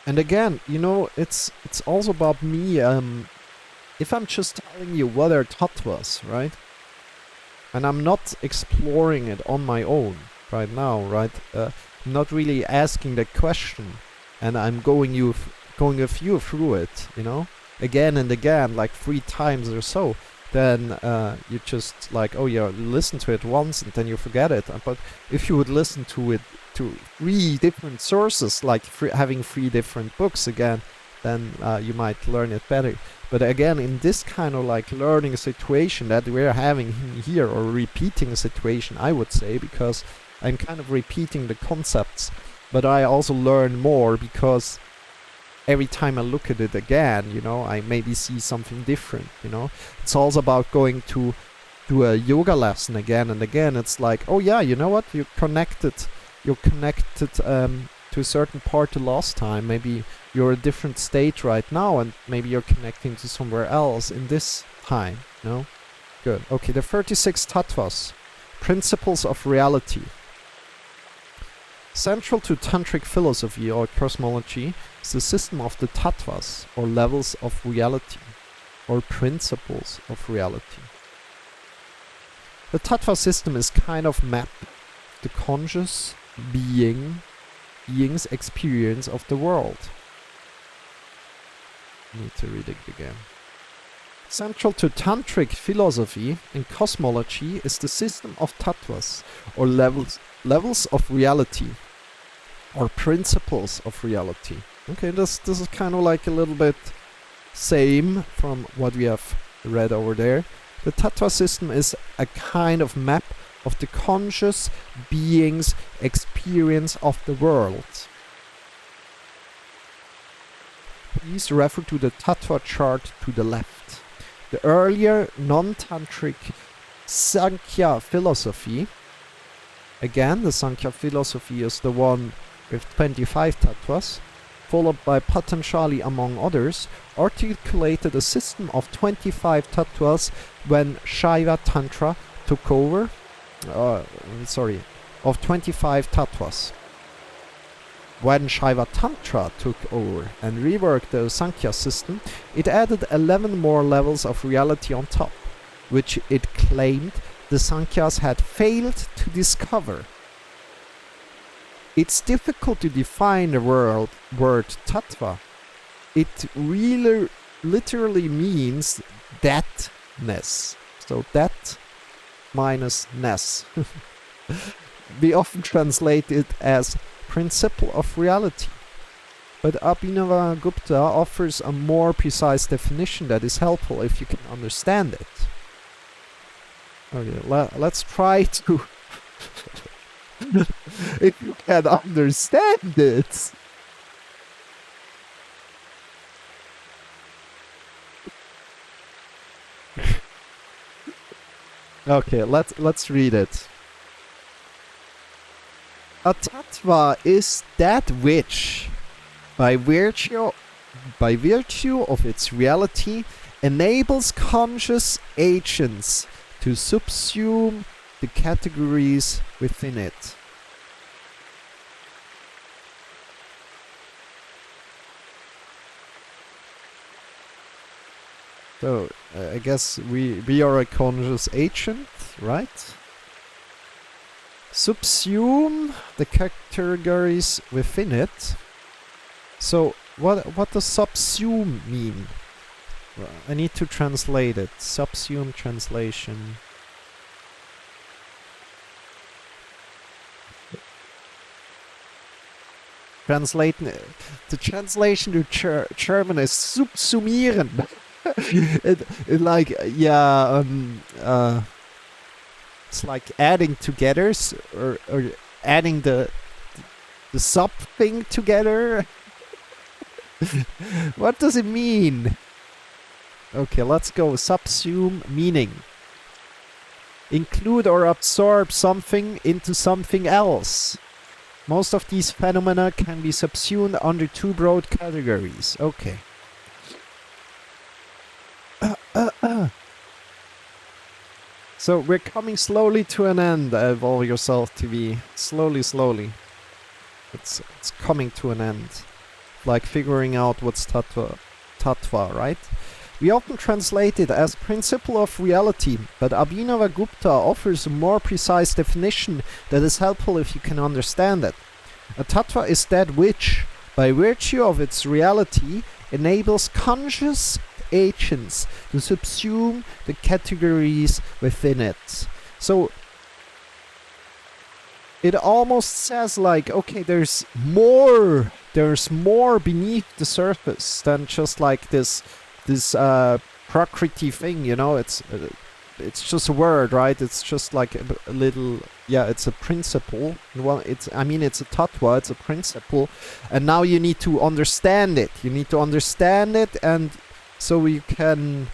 And again, you know, it's also about me, if I'm just telling you what are tattvas, right? And I'm not exploring it on my own right now, right? I'm not really asking the question, and I'm going with you through it, you know? Again and again, like 3 times or so. Then you just like, oh yeah, listen to it once and then you forget it. But if you would listen to it to 3 different sources, like having 3 different books again, then you might learn it better. But again, in this kind of like learning situation that we're having here, or repeating a situation, I would say, because I'm kind of repeating the concepts, but I also learn more because every time I look at it again, you know, I maybe see something different, you know. It's also about going to do a yoga lesson again and again. It's like, oh yeah, you know what, you're connected to a certain part the last time. Maybe you're a different state right now, and maybe you're connecting to somewhere else in this time, you know. Good. Okay, the 36 tattvas, principles of reality. Central to tantric philosophy or cosmology is the system of the tattvas, or levels of reality, or principles of reality. The tattva system is kind of mapped the conscious being's experience of the world. Need to read it again. Central to tantric philosophy and cosmology is the system of tattvas, or levels of reality, or principles of reality. Okay, this is kind of like a little bit same from what we have read over there. The tattva system is a kind of map of the conscious being's experience of the world. Please refer to the tattva chart to the left. The earlier non-tantric Sankhya philosophy, again the Sankhya philosophy is the one with 25 tattvas, followed by Patanjali among others, articulated a system of 25 tattvas when Shaiva Tantra took over. Of 25 tattvas. When Shaiva Tantra took over and reworked the Sankhya system, it added 11 more levels of reality on top, which it claimed the Sankhyas had failed to discover. It's difficult to define the word tattva. It really literally means thatness. So that minus ness. We often translate it as principle of reality. But Abhinava Gupta offers a more precise definition that is helpful if you can understand it. Okay, let's try to If you can understand it. Okay, let's read it. A tattva is that which, by virtue of its reality, enables conscious agents to subsume the categories within it. So, I guess we are a conscious agent, right? Subsume the categories within it. So, what does subsume mean? I need to translate it. Subsume translation. The translation to German is subsumieren. Like, yeah, it's like adding together, or adding the sub thing together. What does it mean? Okay, let's go. Subsume meaning. Include or absorb something into something else. Most of these phenomena can be subsumed under two broad categories. Okay. So we're coming slowly to an end, Evolve Yourself TV. Slowly. It's coming to an end. Like figuring out what's tattva, right? We often translate it as principle of reality, but Abhinavagupta offers a more precise definition that is helpful if you can understand it. A tattva is that which, by virtue of its reality, enables conscious agents to subsume the categories within it. So it almost says like, okay, there's more beneath the surface than just like this prakriti thing, you know. It's just a word, right? It's just like a little, yeah, it's a principle. Well, it's a tattva, it's a principle, and now you need to understand it. And so you can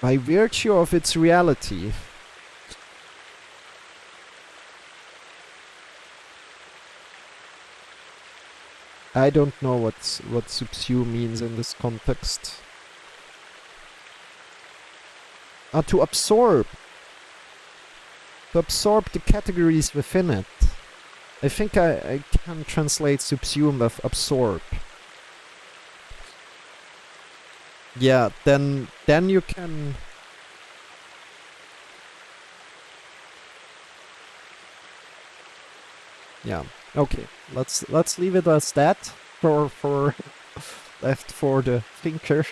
by virtue of its reality. I don't know what subsume means in this context. To absorb the categories within it. I think I can translate subsume with absorb. Yeah, then you can. Yeah. Okay. Let's leave it as that for left for the thinker.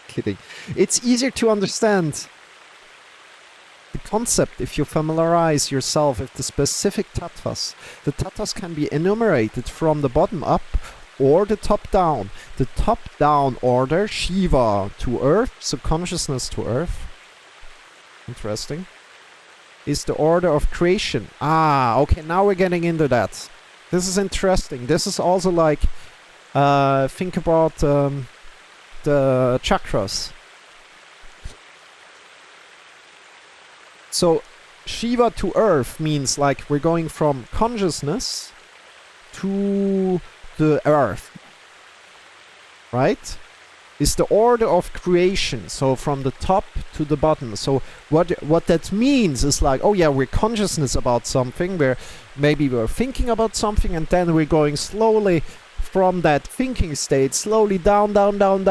Kidding. It's easier to understand the concept if you familiarize yourself with the specific tattvas. The tattvas can be enumerated from the bottom up or the top down. The top down order, Shiva to earth, so consciousness to earth. Interesting. Is the order of creation. Okay, now we're getting into that. This is interesting. This is also like, think about the chakras. So, Shiva to earth means like we're going from consciousness to the earth. Right? Is the order of creation, so from the top to the bottom. So what that means is like, oh yeah, we're consciousness about something, we're thinking about something, and then we're going slowly from that thinking state, slowly down, and in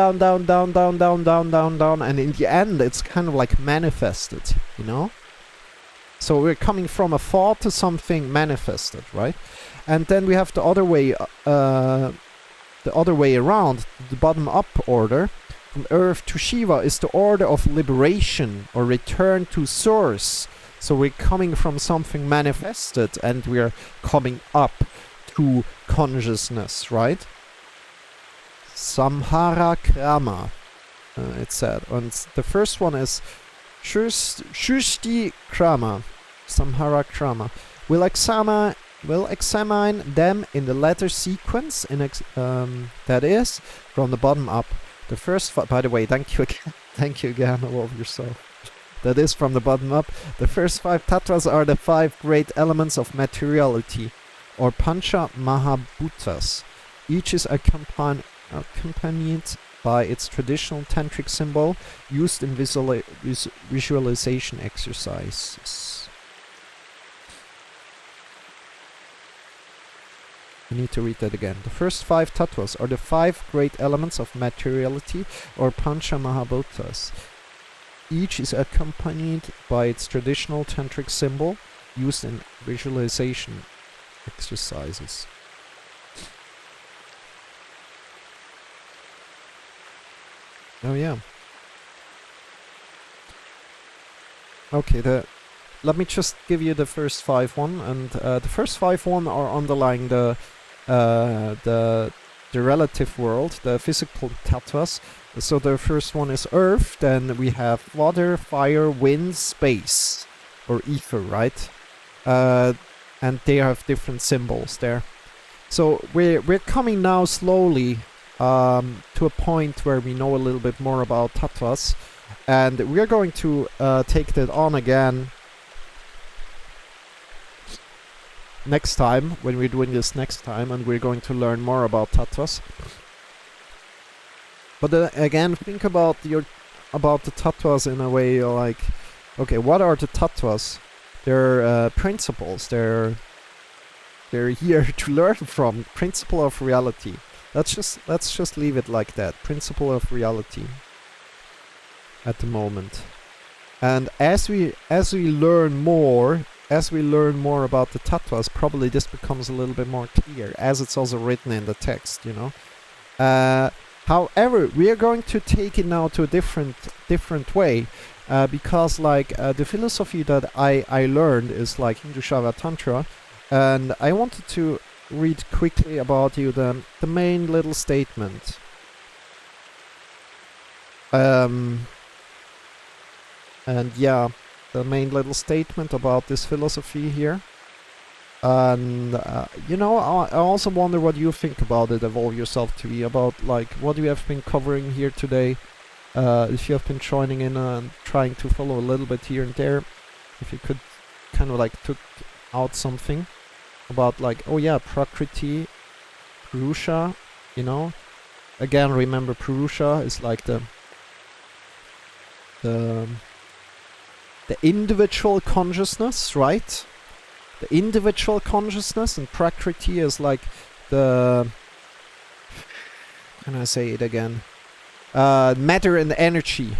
the end it's kind of like manifested, you know? So we're coming from a thought to something manifested, right? And then we have the other way around, the bottom-up order, from Earth to Shiva, is the order of liberation or return to source. So we're coming from something manifested and we're coming up to consciousness, right? Samhara Krama, it said. And the first one is Shushti Krama, Samhara Krama. We'll examine them in the letter sequence, that is, from the bottom up. The first, by the way, thank you again, thank you again, all of yourself. That is, from the bottom up. The first 5 tattvas are the 5 great elements of materiality, or Pancha Mahabhutas. Each is accompanied by its traditional tantric symbol used in visualization exercises. I need to read that again. The first 5 tattvas are the 5 great elements of materiality, or Pancha Mahabhutas. Each is accompanied by its traditional tantric symbol used in visualization exercises. Oh yeah. Okay, let me just give you the first 5 one, and the first 5 one are underlying the relative world, the physical tattvas. So the first one is earth, then we have water, fire, wind, space, or ether, right? And they have different symbols there. So we're coming now slowly to a point where we know a little bit more about tattvas, and we're going to take that on again next time, when we're doing this next time, and we're going to learn more about tattvas. But again, think about the tattvas in a way like, okay, what are the tattvas? They're principles. They're here to learn from. Principle of reality. Let's just leave it like that. Principle of reality. At the moment, and as we learn more about the tattvas, probably this becomes a little bit more clear, as it's also written in the text, you know. However, we are going to take it now to a different way, because like the philosophy that I learned is like Hindu Shaiva Tantra, and I wanted to read quickly about you the main little statement. And yeah, the main little statement about this philosophy here. And you know, I also wonder what you think about it. Evolve Yourself TV, about like what we have been covering here today. If you have been joining in and trying to follow a little bit here and there, if you could kind of like took out something about like, oh yeah, Prakriti, Purusha, you know. Again, remember Purusha is like the individual consciousness, right? The individual consciousness, and Prakriti is like the, can I say it again? Matter and energy.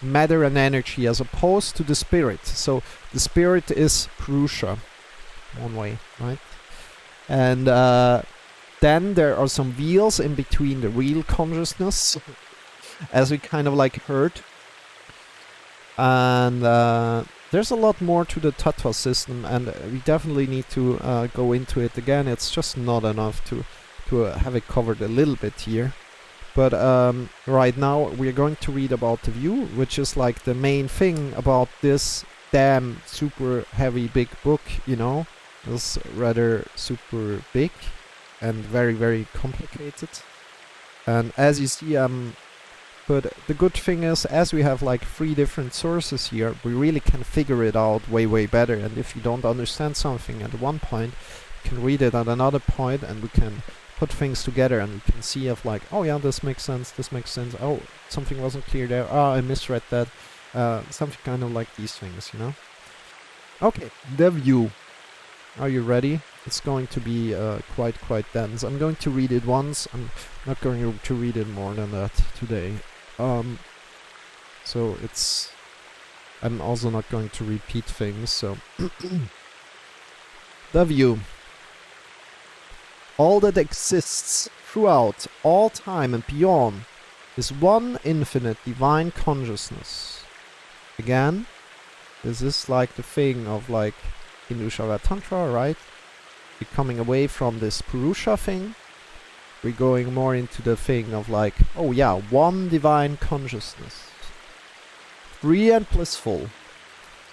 Matter and energy as opposed to the spirit. So the spirit is Purusha, one way, right? And then there are some wheels in between the real consciousness, as we kind of like heard. And there's a lot more to the tattva system, and we definitely need to go into it again. It's just not enough to have it covered a little bit here. But right now we're going to read about the view, which is like the main thing about this damn super heavy big book, you know. It's rather super big and very, very complicated. And as you see, but the good thing is, as we have like 3 different sources here, we really can figure it out way, way better. And if you don't understand something at one point, you can read it at another point, and we can put things together, and we can see if like, oh yeah, this makes sense, oh, something wasn't clear there, oh, I misread that, something kind of like these things, you know. Okay, the view. Are you ready? It's going to be quite dense. I'm going to read it once. I'm not going to read it more than that today. So I'm also not going to repeat things, so the view. All that exists throughout all time and beyond is one infinite divine consciousness. Again, this is like the thing of like Hindu Shaiva Tantra, right? We're coming away from this Purusha thing, we're going more into the thing of like, oh yeah, one divine consciousness, free and blissful,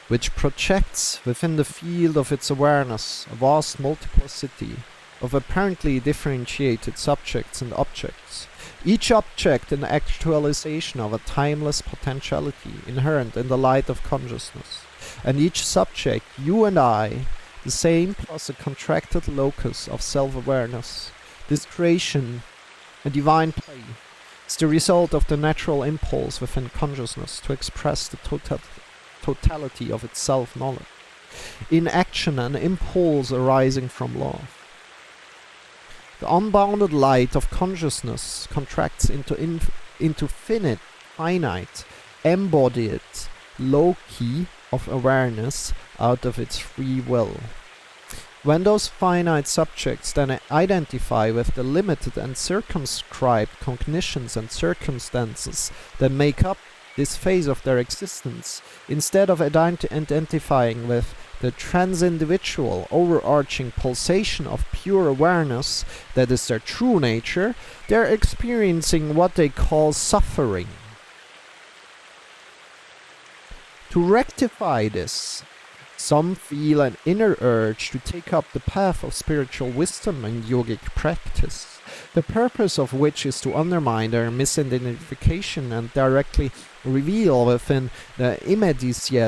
which projects within the field of its awareness a vast multiplicity of apparently differentiated subjects and objects, each object an actualization of a timeless potentiality inherent in the light of consciousness, and each subject, you and I, the same plus a contracted locus of self-awareness. This creation, a divine play, is the result of the natural impulse within consciousness to express the totality of its self-knowledge. In action, an impulse arising from love. The unbounded light of consciousness contracts into finite, embodied loci of awareness out of its free will. When those finite subjects then identify with the limited and circumscribed cognitions and circumstances that make up this phase of their existence, instead of identifying with the trans-individual overarching pulsation of pure awareness that is their true nature, they're experiencing what they call suffering. To rectify this, some feel an inner urge to take up the path of spiritual wisdom and yogic practice, the purpose of which is to undermine their misidentification and directly reveal within the immediacy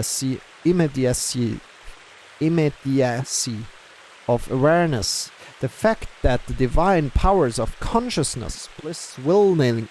of awareness the fact that the divine powers of consciousness, bliss, willing,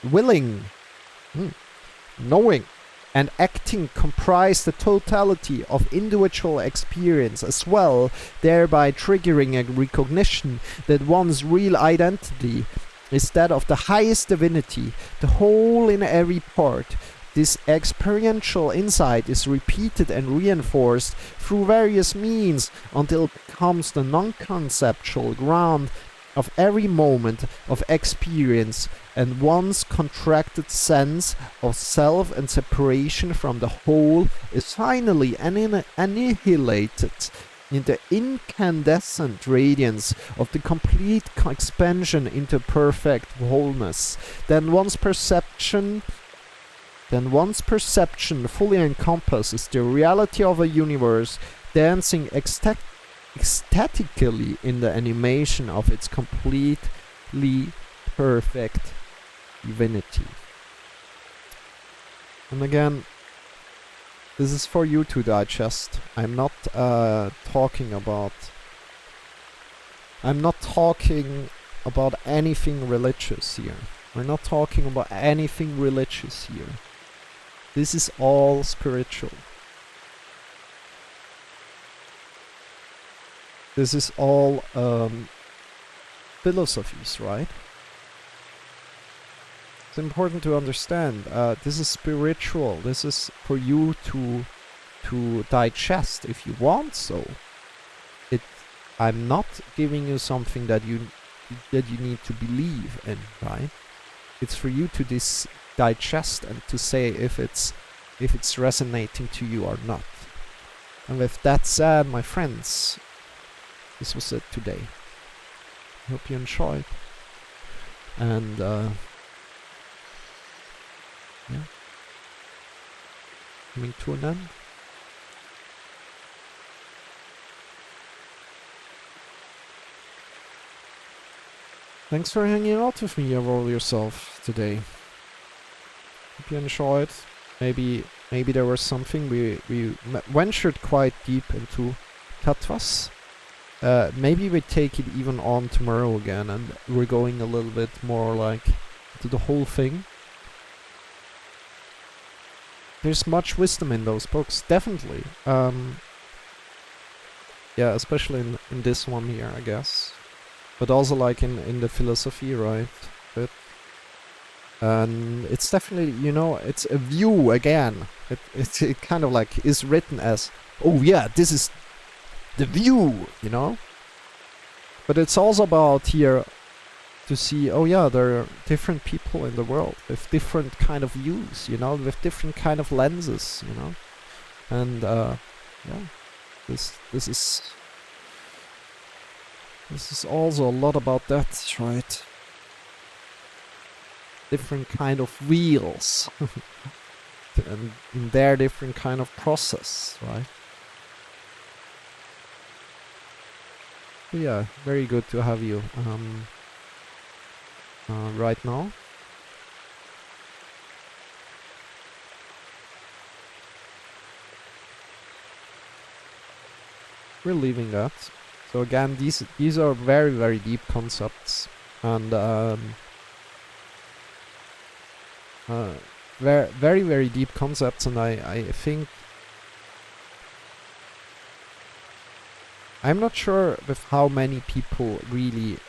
knowing, and acting comprise the totality of individual experience as well, thereby triggering a recognition that one's real identity is that of the highest divinity, the whole in every part. This experiential insight is repeated and reinforced through various means until it becomes the non-conceptual ground of every moment of experience, and one's contracted sense of self and separation from the whole is finally annihilated in the incandescent radiance of the complete expansion into perfect wholeness. Then one's perception fully encompasses the reality of a universe dancing ecstatically in the animation of its completely perfect divinity. And again, this is for you to digest. I'm not talking about anything religious here. We're not talking about anything religious here. This is all spiritual. This is all philosophies, right? It's important to understand. This is spiritual. This is for you to digest if you want. So, I'm not giving you something that you need to believe in, right? It's for you to digest and to say if it's resonating to you or not. And with that said, my friends, this was it today. I hope you enjoyed. And coming to an end. Thanks for hanging out with me over yourself today. Hope you enjoyed. Maybe there was something we ventured quite deep into tattvas. Maybe we take it even on tomorrow again, and we're going a little bit more like to the whole thing. There's much wisdom in those books, definitely. Yeah, especially in this one here, I guess. But also like in the philosophy, right? But and it's definitely, it's a view again. It kind of like is written as, oh yeah, this is the view, But it's also about here to see, oh yeah, there are different people in the world with different kind of views, with different kind of lenses, And this is also a lot about that, right? different kind of wheels and in their different kind of process, right? So yeah, very good to have you right now. We're leaving that. So again, these are very, very deep concepts, and very, very, very deep concepts, and I think I'm not sure with how many people really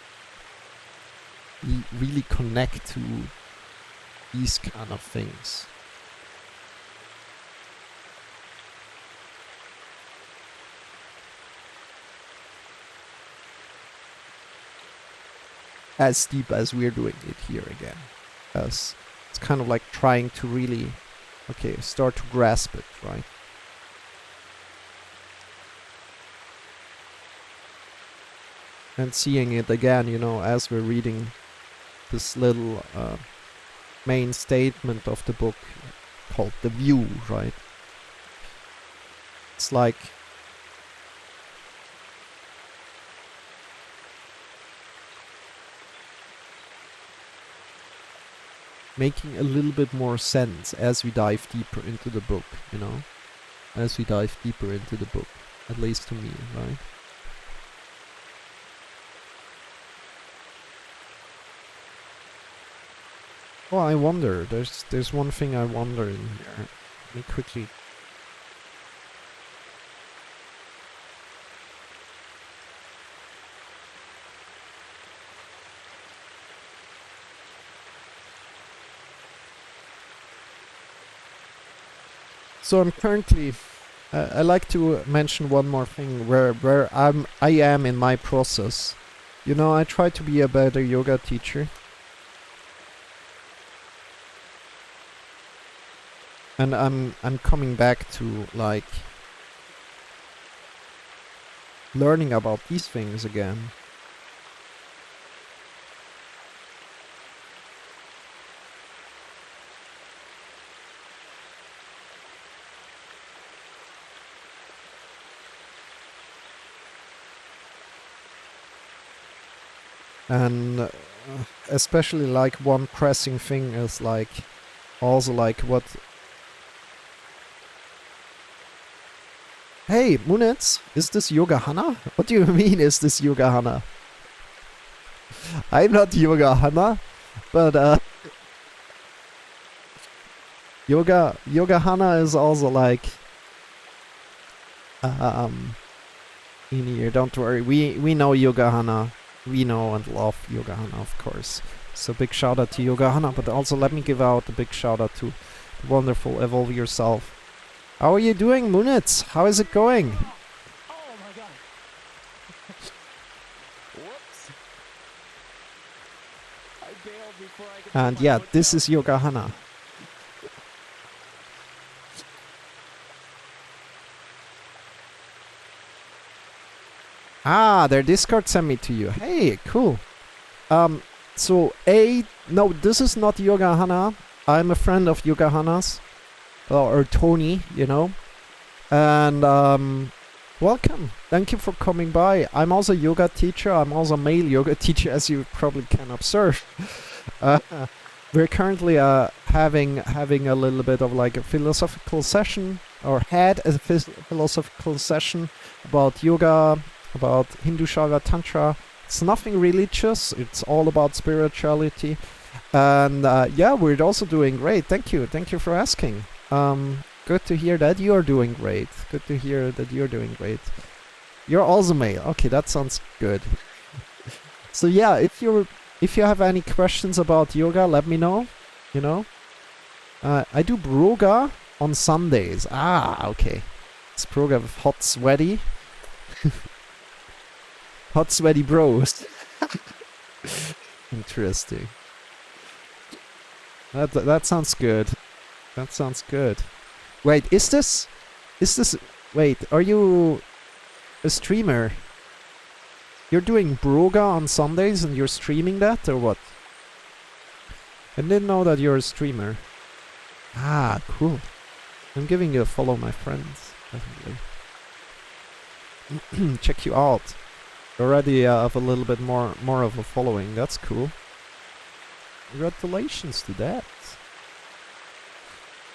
connect to these kind of things. As deep as we're doing it here again. As it's kind of like trying to really, start to grasp it, right? And seeing it again, as we're reading this little main statement of the book called The View, right? It's like making a little bit more sense as we dive deeper into the book, as we dive deeper into the book, at least to me, right? Well, I wonder, there's one thing I wonder in here. Let me quickly... So I'm currently... I like to mention one more thing where I am in my process. I try to be a better yoga teacher. And I'm coming back to like learning about these things again. And especially like one pressing thing is like also like what... Hey, Munetz, is this Yoga Hana? What do you mean, is this Yoga Hana? I'm not Yoga Hana, but Yoga Hana is also like in here. Don't worry, we know Yoga Hana. We know and love Yoga Hana, of course. So big shout out to Yoga Hana, but also let me give out a big shout out to the wonderful Evolve Yourself. How are you doing, Munitz? How is it going? Oh my god. Whoops. I bailed before I could. And yeah, this is Yoga Hana. Ah, their Discord sent me to you. Hey, cool. So no, this is not Yoga Hana. I'm a friend of Yoga Hana's. Or Tony, And welcome. Thank you for coming by. I'm also a yoga teacher. I'm also a male yoga teacher, as you probably can observe. We're currently having a little bit of like a philosophical session, or had a philosophical session about yoga, about Hindu Shaiva Tantra. It's nothing religious. It's all about spirituality. And yeah, we're also doing great. Thank you for asking. Good to hear that you're doing great. Good to hear that you're doing great. You're also male. Okay, that sounds good. So yeah, if you have any questions about yoga, let me know. I do broga on Sundays. Ah, okay. It's broga with hot sweaty bros. Interesting. That sounds good. That sounds good. Wait, is this... Wait, are you a streamer? You're doing broga on Sundays and you're streaming that, or what? I didn't know that you're a streamer. Ah, cool. I'm giving you a follow, my friends. Definitely. Check you out. You already have a little bit more of a following. That's cool. Congratulations to that.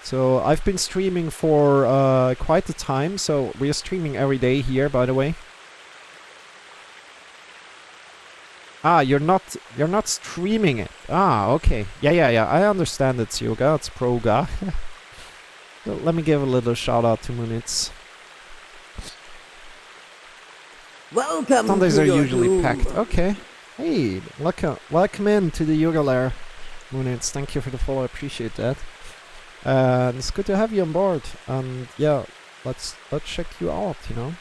So I've been streaming for quite a time. So we are streaming every day here, by the way. Ah, you're not streaming it. Ah, okay. Yeah. I understand it's yoga. It's proga. So let me give a little shout out to Munitz. Welcome. Sundays to are your usually room. packed. Okay. Hey, welcome in to the yoga lair, Munitz. Thank you for the follow. I appreciate that. And it's good to have you on board. And yeah, let's check you out. You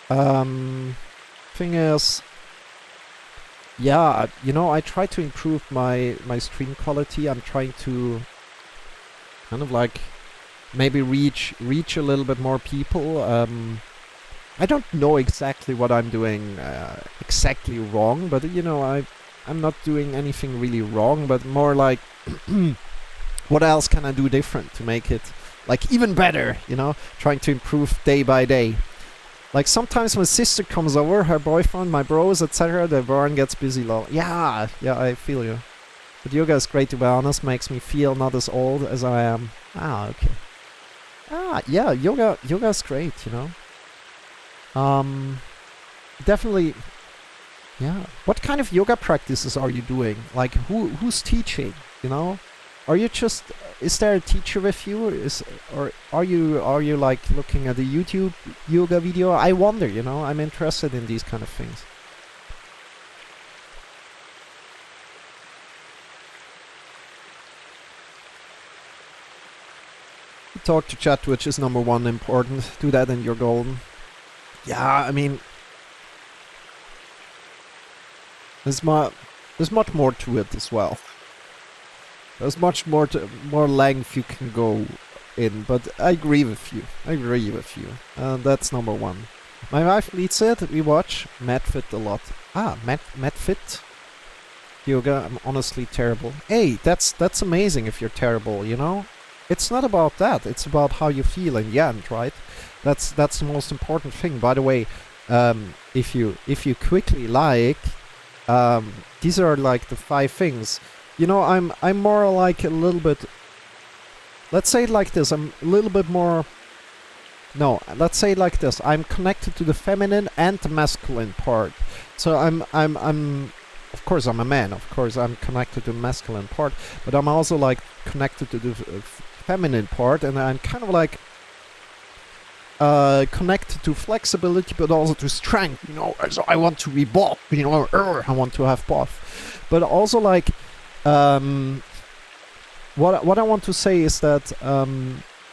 know. Thing is, yeah, you know, I try to improve my stream quality. I'm trying to kind of like maybe reach a little bit more people. I don't know exactly what I'm doing exactly wrong, but you know, I'm not doing anything really wrong, but more like what else can I do different to make it like even better, you know, trying to improve day by day. Like sometimes my sister comes over, her boyfriend, my bros, etc. The barn gets busy. Yeah, I feel you. But yoga is great, to be honest. Makes me feel not as old as I am. Ah, okay. Ah, yeah, yoga is great, you know. Definitely. Yeah. What kind of yoga practices are you doing? Like, who's teaching? You know, are you just? Is there a teacher with you? Or are you like looking at a YouTube yoga video? I wonder. You know, I'm interested in these kind of things. Talk to chat, which is number one important. Do that and you're golden. Yeah, I mean, there's much more to it as well. There's much more length you can go in, but I agree with you. And that's number one. My wife leads it. We watch MadFit a lot. Ah, MadFit yoga. I'm honestly terrible. Hey, that's amazing if you're terrible, you know? It's not about that. It's about how you feel in the end, right? That's the most important thing. By the way, if you quickly like, these are like the 5 things. You know, I'm more like a little bit. Let's say it like this. I'm a little bit more. No, let's say it like this. I'm connected to the feminine and the masculine part. So I'm. Of course, I'm a man. Of course, I'm connected to the masculine part, but I'm also like connected to the feminine part, and I'm kind of like connected to flexibility, but also to strength. You know, so I want to be both. You know, I want to have both, but also like what I want to say is that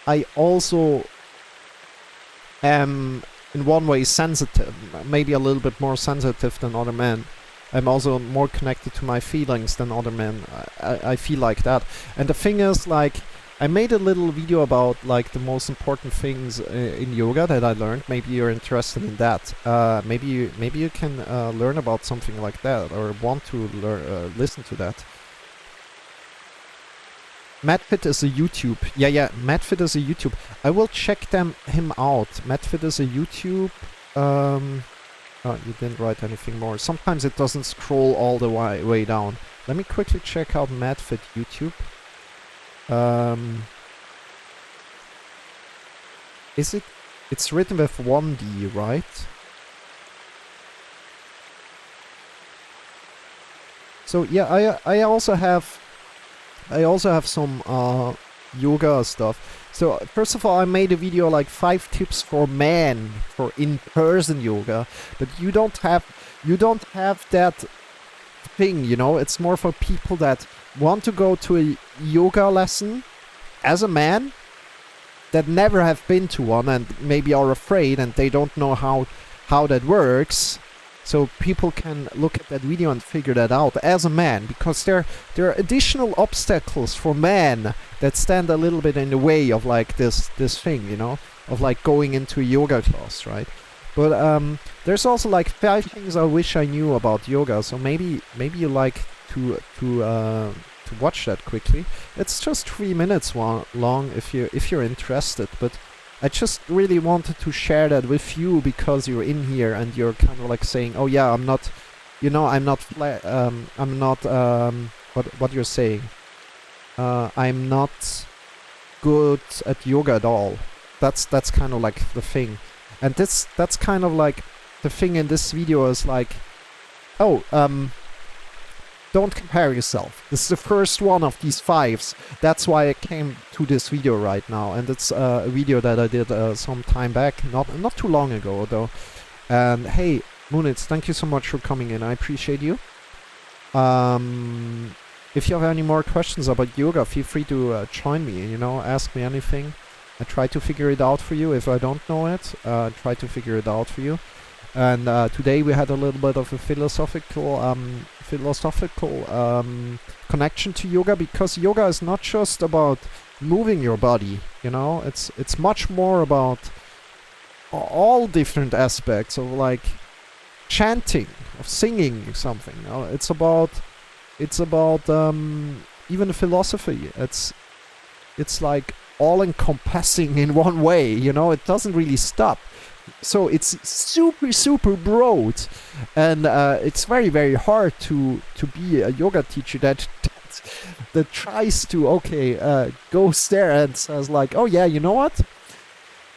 I also am in one way sensitive, maybe a little bit more sensitive than other men. I'm also more connected to my feelings than other men. I feel like that. And the thing is, like, I made a little video about like the most important things in yoga that I learned. Maybe you're interested in that. Maybe you can learn about something like that, or want to listen to that. MadFit is a YouTube. Yeah. MadFit is a YouTube. I will check him out. MadFit is a YouTube. Oh, you didn't write anything more. Sometimes it doesn't scroll all the way down. Let me quickly check out MadFit YouTube. Is it? It's written with 1D, right? So yeah, I also have some yoga stuff. So first of all, I made a video like 5 tips for men for in-person yoga, but you don't have that thing, you know. It's more for people that want to go to a yoga lesson as a man, that never have been to one and maybe are afraid and they don't know how that works. So people can look at that video and figure that out as a man, because there are additional obstacles for men that stand a little bit in the way of like this thing, you know, of like going into a yoga class, right? But there's also like 5 things I wish I knew about yoga. So maybe you like to to watch that quickly. It's just 3 minutes long if you're interested, but I just really wanted to share that with you because you're in here and you're kind of like saying, oh yeah, I'm not, what you're saying. I'm not good at yoga at all. That's kind of like the thing. And that's kind of like the thing in this video is like, oh, don't compare yourself. This is the first one of these 5s. That's why I came to this video right now. And it's a video that I did some time back, not too long ago though. And hey, Moonitz, thank you so much for coming in. I appreciate you. If you have any more questions about yoga, feel free to join me, ask me anything. I try to figure it out for you. If I don't know it, try to figure it out for you. And today we had a little bit of a philosophical connection to yoga, because yoga is not just about moving your body, it's much more about all different aspects of like chanting, of singing something. It's about even philosophy. It's like all encompassing in one way, it doesn't really stop. So it's super broad, and it's very hard to be a yoga teacher that tries to goes there and says like, oh yeah, you know what,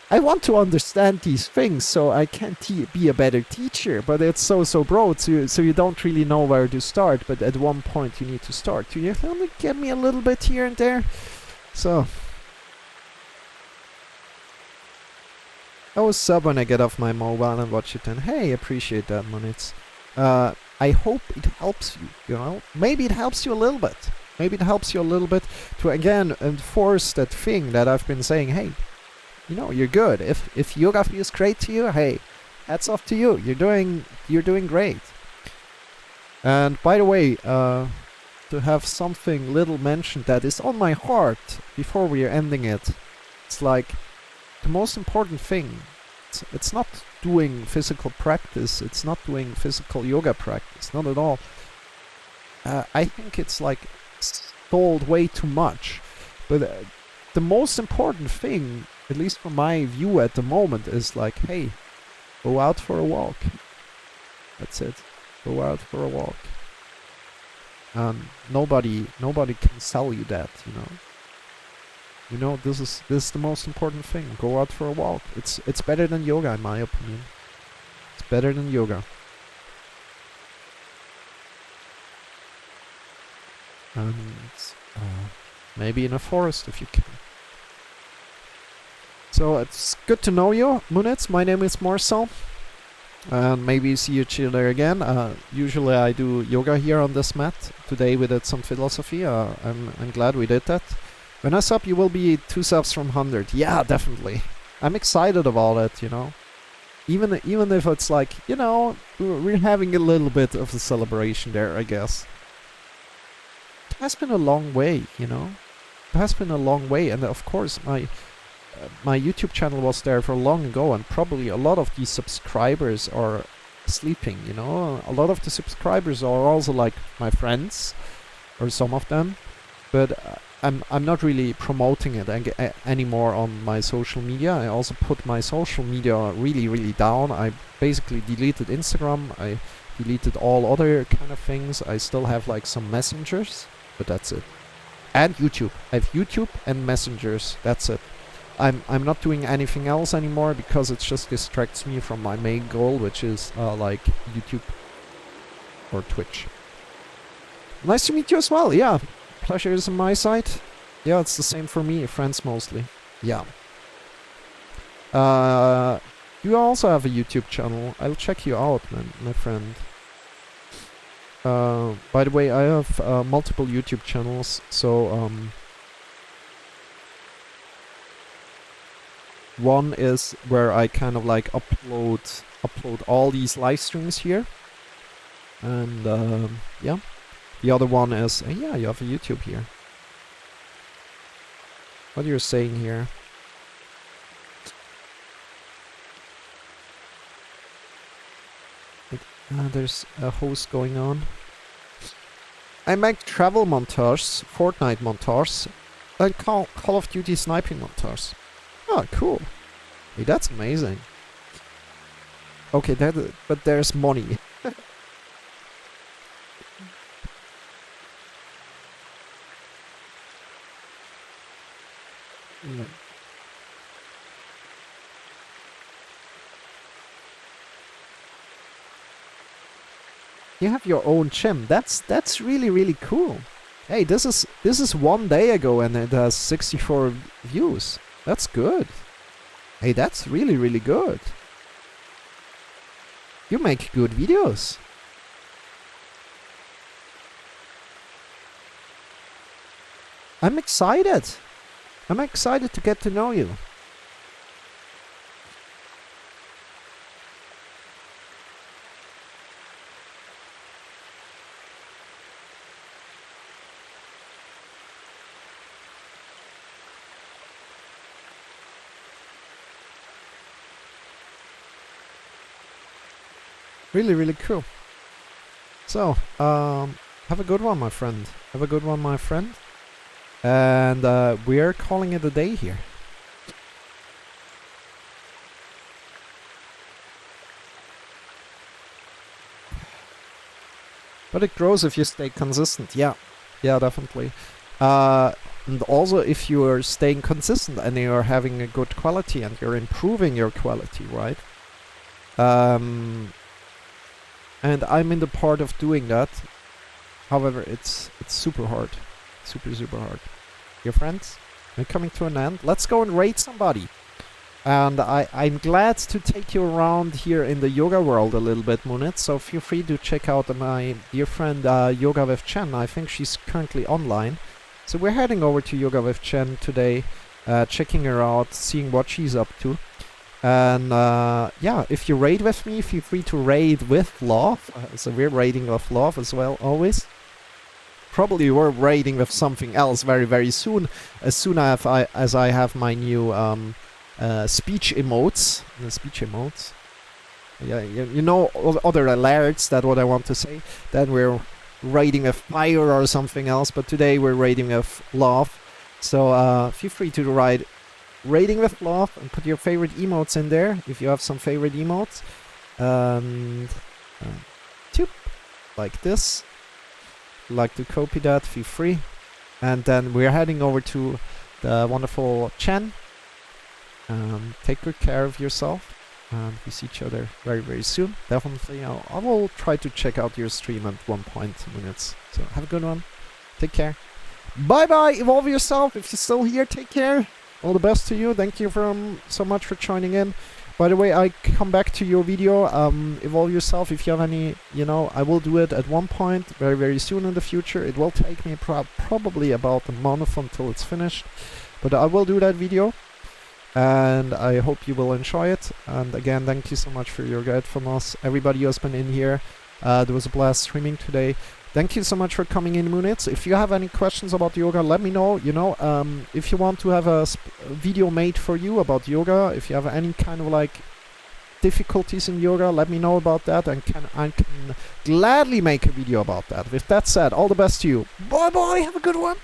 I want to understand these things so I can be a better teacher, but it's so broad, so you don't really know where to start, but at one point you need to start. Do you only get me a little bit here and there? So I will sub when I get off my mobile and watch it, and hey, appreciate that, Monitz. I hope it helps you, Maybe it helps you a little bit. Maybe it helps you a little bit to, again, enforce that thing that I've been saying, hey, you're good. If yoga feels great to you, hey, hats off to you. You're doing great. And by the way, to have something little mentioned that is on my heart before we are ending it, it's like, the most important thing, it's not doing physical practice, it's not doing physical yoga practice, not at all. I think it's like stalled way too much. But the most important thing, at least from my view at the moment, is like, hey, go out for a walk. That's it. Go out for a walk. Nobody can sell you that, this is the most important thing. Go out for a walk. It's better than yoga, in my opinion. It's better than yoga. And maybe in a forest if you can. So it's good to know you, Munitz. My name is Marcel. And maybe see each other again. Usually I do yoga here on this mat. Today we did some philosophy. I'm glad we did that. When I sub, you will be 2 subs from 100. Yeah, definitely. I'm excited about it, Even if it's like, we're having a little bit of a celebration there, I guess. It has been a long way, It has been a long way, and of course my YouTube channel was there for long ago, and probably a lot of these subscribers are sleeping, A lot of the subscribers are also like my friends, or some of them, but I'm not really promoting it anymore on my social media. I also put my social media really down. I basically deleted Instagram. I deleted all other kind of things. I still have like some messengers, but that's it. And YouTube. I have YouTube and messengers. That's it. I'm not doing anything else anymore because it just distracts me from my main goal, which is like YouTube or Twitch. Nice to meet you as well. Yeah. Pleasure is on my side. Yeah, it's the same for me, friends mostly. Yeah. You also have a YouTube channel. I'll check you out, man, my friend. By the way, I have multiple YouTube channels, so one is where I kind of like upload all these live streams here, and yeah. The other one is, yeah, you have a YouTube here. What you're saying here? There's a host going on. I make travel montages, Fortnite montages, and Call of Duty sniping montages. Oh, cool. Hey, that's amazing. Okay, but there's money. Yeah. You have your own gym. That's really cool. Hey, this is 1 day ago and it has 64 views. That's good. Hey, that's really good. You make good videos. I'm excited. I'm excited to get to know you. Really cool. So, have a good one, my friend. Have a good one, my friend. And we are calling it a day here. But it grows if you stay consistent. Yeah, definitely. And also if you are staying consistent and you are having a good quality and you're improving your quality, right? And I'm in the part of doing that. However, it's super hard. Super hard. Your friends, we're coming to an end. Let's go and raid somebody. And I'm glad to take you around here in the yoga world a little bit, Munit. So feel free to check out my dear friend Yoga with Chen. I think she's currently online. So we're heading over to Yoga with Chen today, checking her out, seeing what she's up to. And yeah, if you raid with me, feel free to raid with love. So we're raiding with love as well, always. Probably we're raiding with something else very soon. As soon as I have my new speech emotes. The speech emotes. Yeah, you know, other alerts, that's what I want to say. Then we're raiding with fire or something else. But today we're raiding with love. So feel free to raiding with love and put your favorite emotes in there if you have some favorite emotes. And like this. If you like to copy that, feel free. And then we're heading over to the wonderful Chen. Take good care of yourself. And we see each other very soon. Definitely. I will try to check out your stream at 1 point minutes. So have a good one. Take care. Bye bye. Evolve yourself. If you're still here, take care. All the best to you. Thank you so much for joining in. By the way, I come back to your video. Evolve yourself. If you have any, I will do it at 1 point very soon in the future. It will take me probably about a month until it's finished. But I will do that video. And I hope you will enjoy it. And again, thank you so much for your guide from us. Everybody who has been in here. There was a blast streaming today. Thank you so much for coming in, Munits. If you have any questions about yoga, let me know. If you want to have a video made for you about yoga, if you have any kind of difficulties in yoga, let me know about that, and I can gladly make a video about that. With that said, all the best to you. Bye bye. Have a good one.